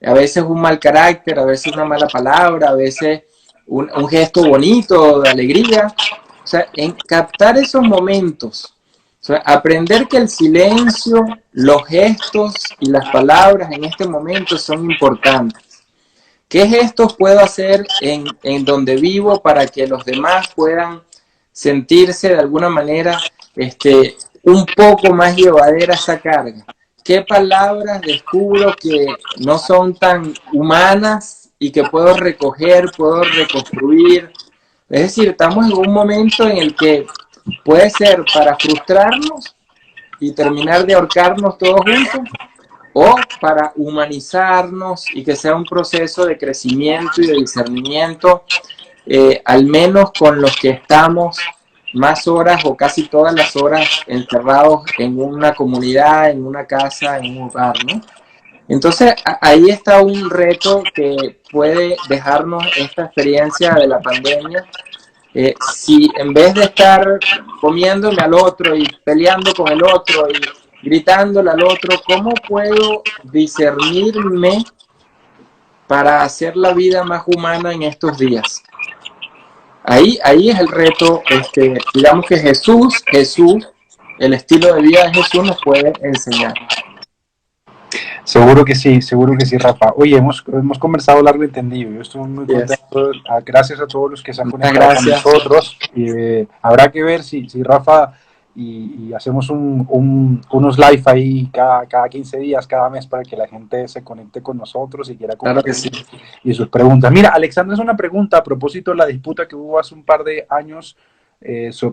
A veces un mal carácter, a veces una mala palabra, a veces un gesto bonito de alegría. O sea, en captar esos momentos, o sea, aprender que el silencio, los gestos y las palabras en este momento son importantes. ¿Qué gestos puedo hacer en donde vivo para que los demás puedan sentirse de alguna manera un poco más llevadera esa carga? ¿Qué palabras descubro que no son tan humanas y que puedo recoger, puedo reconstruir? Es decir, estamos en un momento en el que puede ser para frustrarnos y terminar de ahorcarnos todos juntos, o para humanizarnos y que sea un proceso de crecimiento y de discernimiento, al menos con los que estamos más horas o casi todas las horas encerrados en una comunidad, en una casa, en un hogar, ¿no? Entonces, ahí está un reto que puede dejarnos esta experiencia de la pandemia. Si en vez de estar comiéndome al otro y peleando con el otro y gritándole al otro, ¿cómo puedo discernirme para hacer la vida más humana en estos días? Ahí es el reto, digamos que Jesús, el estilo de vida de Jesús nos puede enseñar.
Seguro que sí, Rafa. Oye, hemos conversado largo y tendido. Yo estoy muy contento. Gracias a todos los que se han conectado con nosotros. Habrá que ver si Rafa y hacemos unos live ahí cada 15 días, cada mes, para que la gente se conecte con nosotros y quiera
compartir. Claro que sí.
Y sus preguntas. Mira, Alexandra, es una pregunta a propósito de la disputa que hubo hace un par de años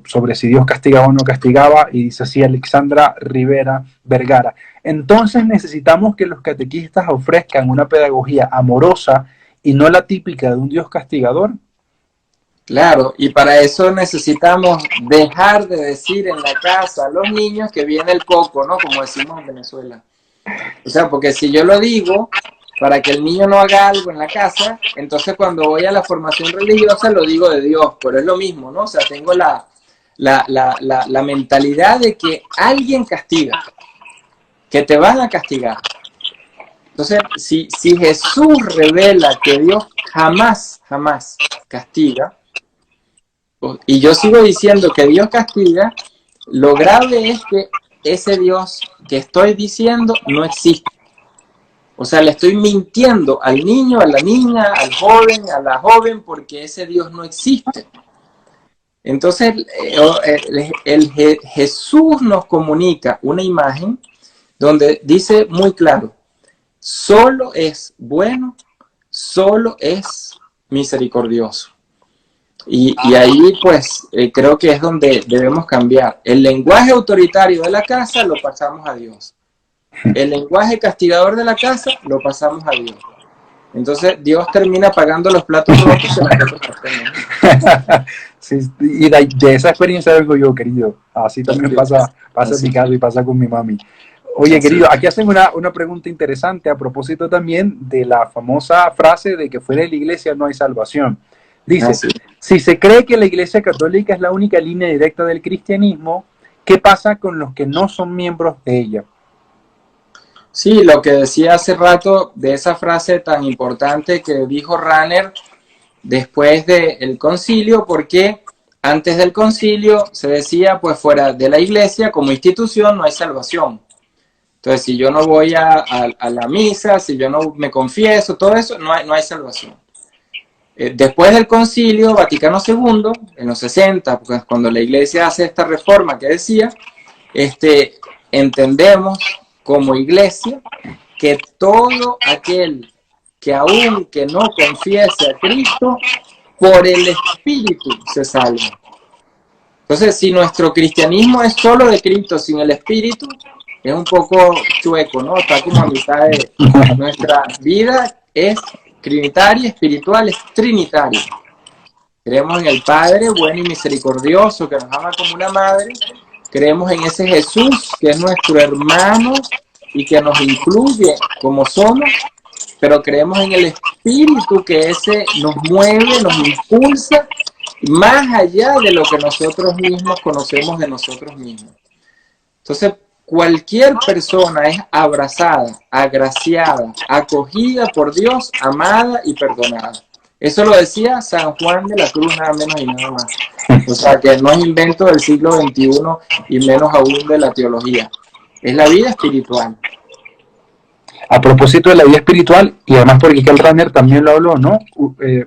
sobre si Dios castigaba o no castigaba, y dice así Alexandra Rivera Vergara: entonces necesitamos que los catequistas ofrezcan una pedagogía amorosa y no la típica de un Dios castigador.
Claro, y para eso necesitamos dejar de decir en la casa a los niños que viene el coco, ¿no? Como decimos en Venezuela. O sea, porque si yo lo digo para que el niño no haga algo en la casa, entonces cuando voy a la formación religiosa lo digo de Dios, pero es lo mismo, ¿no? O sea, tengo la mentalidad de que alguien castiga, que te van a castigar. Entonces, si Jesús revela que Dios jamás castiga, y yo sigo diciendo que Dios castiga, lo grave es que ese Dios que estoy diciendo no existe. O sea, le estoy mintiendo al niño, a la niña, al joven, a la joven, porque ese Dios no existe. Entonces, Jesús nos comunica una imagen donde dice muy claro: solo es bueno, solo es misericordioso. Y ahí, pues, creo que es donde debemos cambiar. El lenguaje autoritario de la casa lo pasamos a Dios. El lenguaje castigador de la casa lo pasamos a Dios. Entonces, Dios termina pagando los platos rotos de las otras personas.
Sí, y de esa experiencia vengo yo, querido. Así también pasa en mi caso y pasa con mi mami. Oye, querido, aquí hacen una pregunta interesante a propósito también de la famosa frase de que fuera de la iglesia no hay salvación. Dice, si se cree que la Iglesia Católica es la única línea directa del cristianismo, ¿qué pasa con los que no son miembros de ella?
Sí, lo que decía hace rato de esa frase tan importante que dijo Rahner después del concilio, porque antes del concilio se decía, pues fuera de la iglesia como institución no hay salvación. Entonces, si yo no voy a la misa, si yo no me confieso, todo eso, no hay salvación. Después del concilio Vaticano II, en los 60, pues, cuando la iglesia hace esta reforma que decía, entendemos como iglesia que todo aquel que aun que no confiese a Cristo, por el Espíritu se salva. Entonces, si nuestro cristianismo es solo de Cristo sin el Espíritu, es un poco chueco, ¿no? Está como a mitad de nuestra vida, es trinitaria, espiritual, es trinitaria. Creemos en el Padre bueno y misericordioso que nos ama como una madre. Creemos en ese Jesús que es nuestro hermano, y que nos incluye como somos, pero creemos en el Espíritu que ese nos mueve, nos impulsa más allá de lo que nosotros mismos conocemos de nosotros mismos. Entonces, cualquier persona es abrazada, agraciada, acogida por Dios, amada y perdonada. Eso lo decía San Juan de la Cruz, nada menos y nada más. O sea, que no es invento del siglo XXI y menos aún de la teología. Es la vida espiritual.
A propósito de la vida espiritual, y además porque Kel Runner también lo habló, ¿no?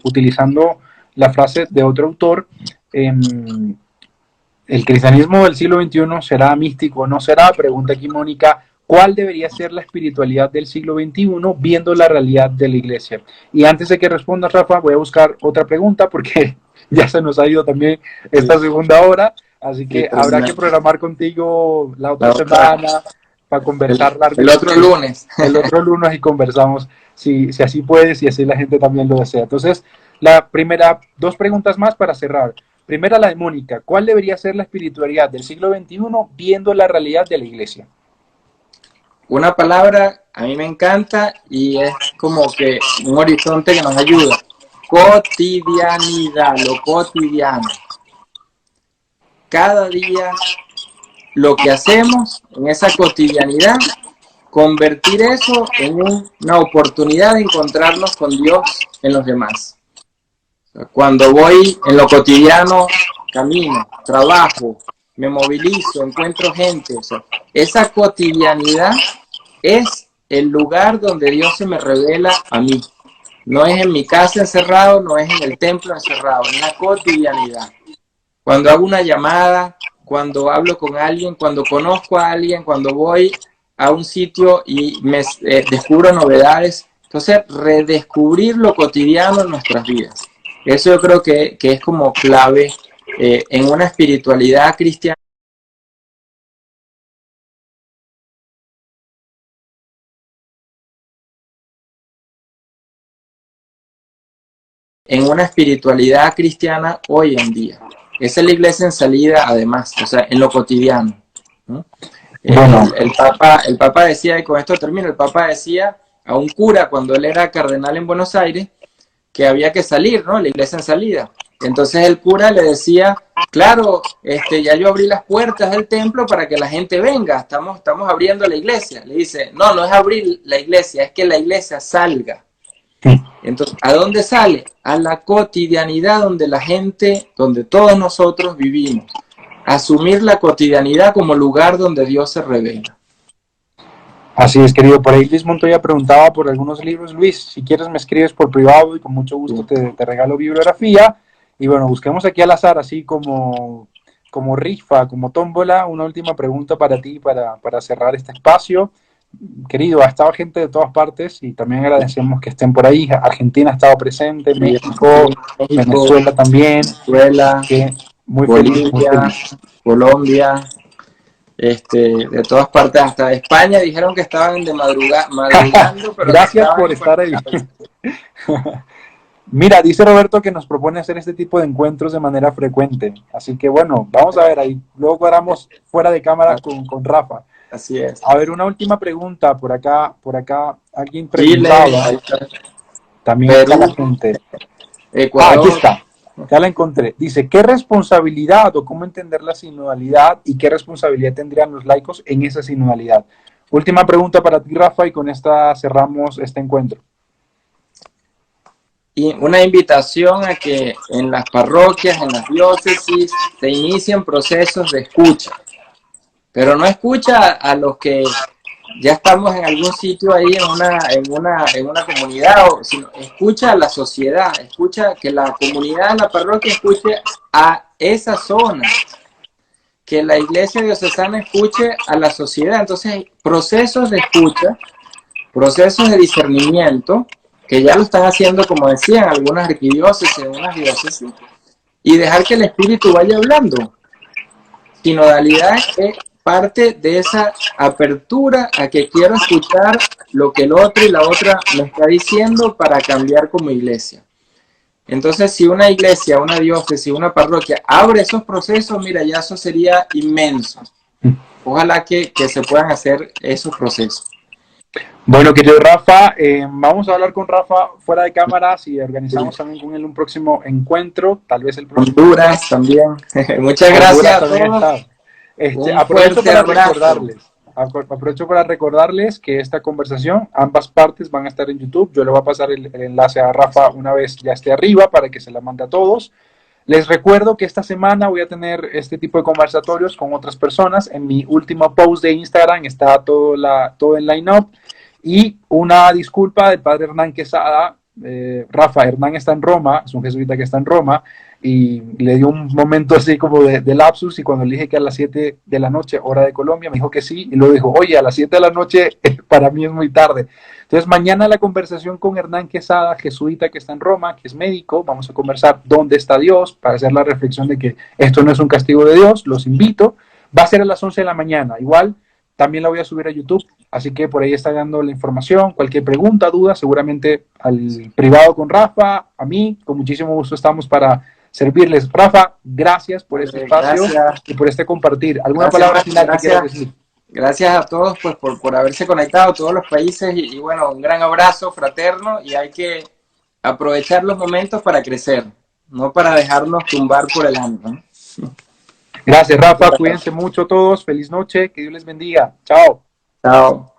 Utilizando la frase de otro autor, el cristianismo del siglo XXI será místico o no será. Pregunta aquí Mónica, ¿cuál debería ser la espiritualidad del siglo XXI viendo la realidad de la iglesia? Y antes de que responda Rafa, voy a buscar otra pregunta porque ya se nos ha ido también esta segunda hora, así que habrá que programar contigo la otra semana para conversar
el otro lunes.
El otro lunes y conversamos si así puedes y así la gente también lo desea. Entonces, la primera, dos preguntas más para cerrar. Primera, la de Mónica. ¿Cuál debería ser la espiritualidad del siglo XXI viendo la realidad de la iglesia?
Una palabra a mí me encanta y es como que un horizonte que nos ayuda. Cotidianidad, lo cotidiano. Cada día lo que hacemos en esa cotidianidad, convertir eso en una oportunidad de encontrarnos con Dios en los demás. Cuando voy en lo cotidiano, camino, trabajo, me movilizo, encuentro gente. O sea, esa cotidianidad es el lugar donde Dios se me revela a mí. No es en mi casa encerrado, no es en el templo encerrado, en la cotidianidad. Cuando hago una llamada, cuando hablo con alguien, cuando conozco a alguien, cuando voy a un sitio y me descubro novedades. Entonces, redescubrir lo cotidiano en nuestras vidas. Eso yo creo que es como clave en una espiritualidad cristiana. En una espiritualidad cristiana hoy en día. Esa es la iglesia en salida, además, o sea, en lo cotidiano, ¿no? Bueno, el Papa decía, y con esto termino, el Papa decía a un cura cuando él era cardenal en Buenos Aires que había que salir, ¿no? La iglesia en salida. Entonces el cura le decía, claro, ya yo abrí las puertas del templo para que la gente venga, estamos abriendo la iglesia. Le dice, no es abrir la iglesia, es que la iglesia salga. Entonces, ¿a dónde sale? A la cotidianidad donde la gente, donde todos nosotros vivimos. Asumir la cotidianidad como lugar donde Dios se revela.
Así es, querido. Por ahí Luis Montoya preguntaba por algunos libros. Luis, si quieres me escribes por privado y con mucho gusto te regalo bibliografía. Y bueno, busquemos aquí al azar, así como rifa, como tómbola, una última pregunta para ti, para cerrar este espacio. Querido, ha estado gente de todas partes y también agradecemos que estén por ahí. Argentina ha estado presente, México, Venezuela también,
que muy Bolivia, feliz, muy feliz. Colombia, de todas partes, hasta de España dijeron que estaban madrugando. Pero
gracias por estar ahí. Mira, dice Roberto que nos propone hacer este tipo de encuentros de manera frecuente. Así que bueno, vamos a ver ahí. Luego cuadramos fuera de cámara con Rafa.
Así es.
A ver, una última pregunta. Por acá alguien preguntaba. También está la gente. Aquí está. Ya la encontré. Dice, ¿qué responsabilidad o cómo entender la sinodalidad y qué responsabilidad tendrían los laicos en esa sinodalidad? Última pregunta para ti, Rafa, y con esta cerramos este encuentro.
Y una invitación a que en las parroquias, en las diócesis, se inicien procesos de escucha. Pero no escucha a los que ya estamos en algún sitio ahí en una comunidad, sino escucha a la sociedad, escucha que la comunidad, la parroquia escuche a esa zona, que la iglesia diocesana escuche a la sociedad. Entonces hay procesos de escucha, procesos de discernimiento, que ya lo están haciendo, como decían, algunas arquidiócesis, en unas diócesis, y dejar que el Espíritu vaya hablando. Sinodalidad es parte de esa apertura a que quiero escuchar lo que el otro y la otra me está diciendo para cambiar como iglesia. Entonces, si una iglesia, una diócesis, una parroquia abre esos procesos, mira, ya eso sería inmenso. Ojalá que se puedan hacer esos procesos.
Bueno, querido Rafa, vamos a hablar con Rafa fuera de cámaras y organizamos también con él un próximo encuentro, tal vez el próximo lunes.
Honduras también. Muchas
Honduras
gracias a
también
todos.
está.
Un
Aprovecho
fuerte
para
abrazo.
aprovecho para recordarles que esta conversación, ambas partes van a estar en YouTube. Yo le voy a pasar el enlace a Rafa una vez ya esté arriba para que se la mande a todos. Les recuerdo que esta semana voy a tener este tipo de conversatorios con otras personas. En mi último post de Instagram está todo el line-up. Y una disculpa del padre Hernán Quesada. Rafa, Hernán está en Roma, es un jesuita que está en Roma, y le dio un momento así como de lapsus, y cuando le dije que a las 7 de la noche, hora de Colombia, me dijo que sí, y luego dijo, oye, a las 7 de la noche para mí es muy tarde. Entonces mañana la conversación con Hernán Quesada, jesuita que está en Roma, que es médico, vamos a conversar dónde está Dios, para hacer la reflexión de que esto no es un castigo de Dios, los invito, va a ser a las 11 de la mañana, igual también la voy a subir a YouTube, así que por ahí está dando la información. Cualquier pregunta, duda, seguramente al privado con Rafa, a mí, con muchísimo gusto estamos para servirles. Rafa, gracias por este espacio
Gracias.
y por este compartir. ¿Alguna
Gracias,
palabra
Max.
final que quieras
Gracias.
decir?
Gracias a todos pues, por haberse conectado, todos los países. Y bueno, un gran abrazo fraterno. Y hay que aprovechar los momentos para crecer, no para dejarnos tumbar por el ánimo, ¿no?
Gracias, Rafa. Cuídense mucho todos. Feliz noche. Que Dios les bendiga. Chao.
Chao.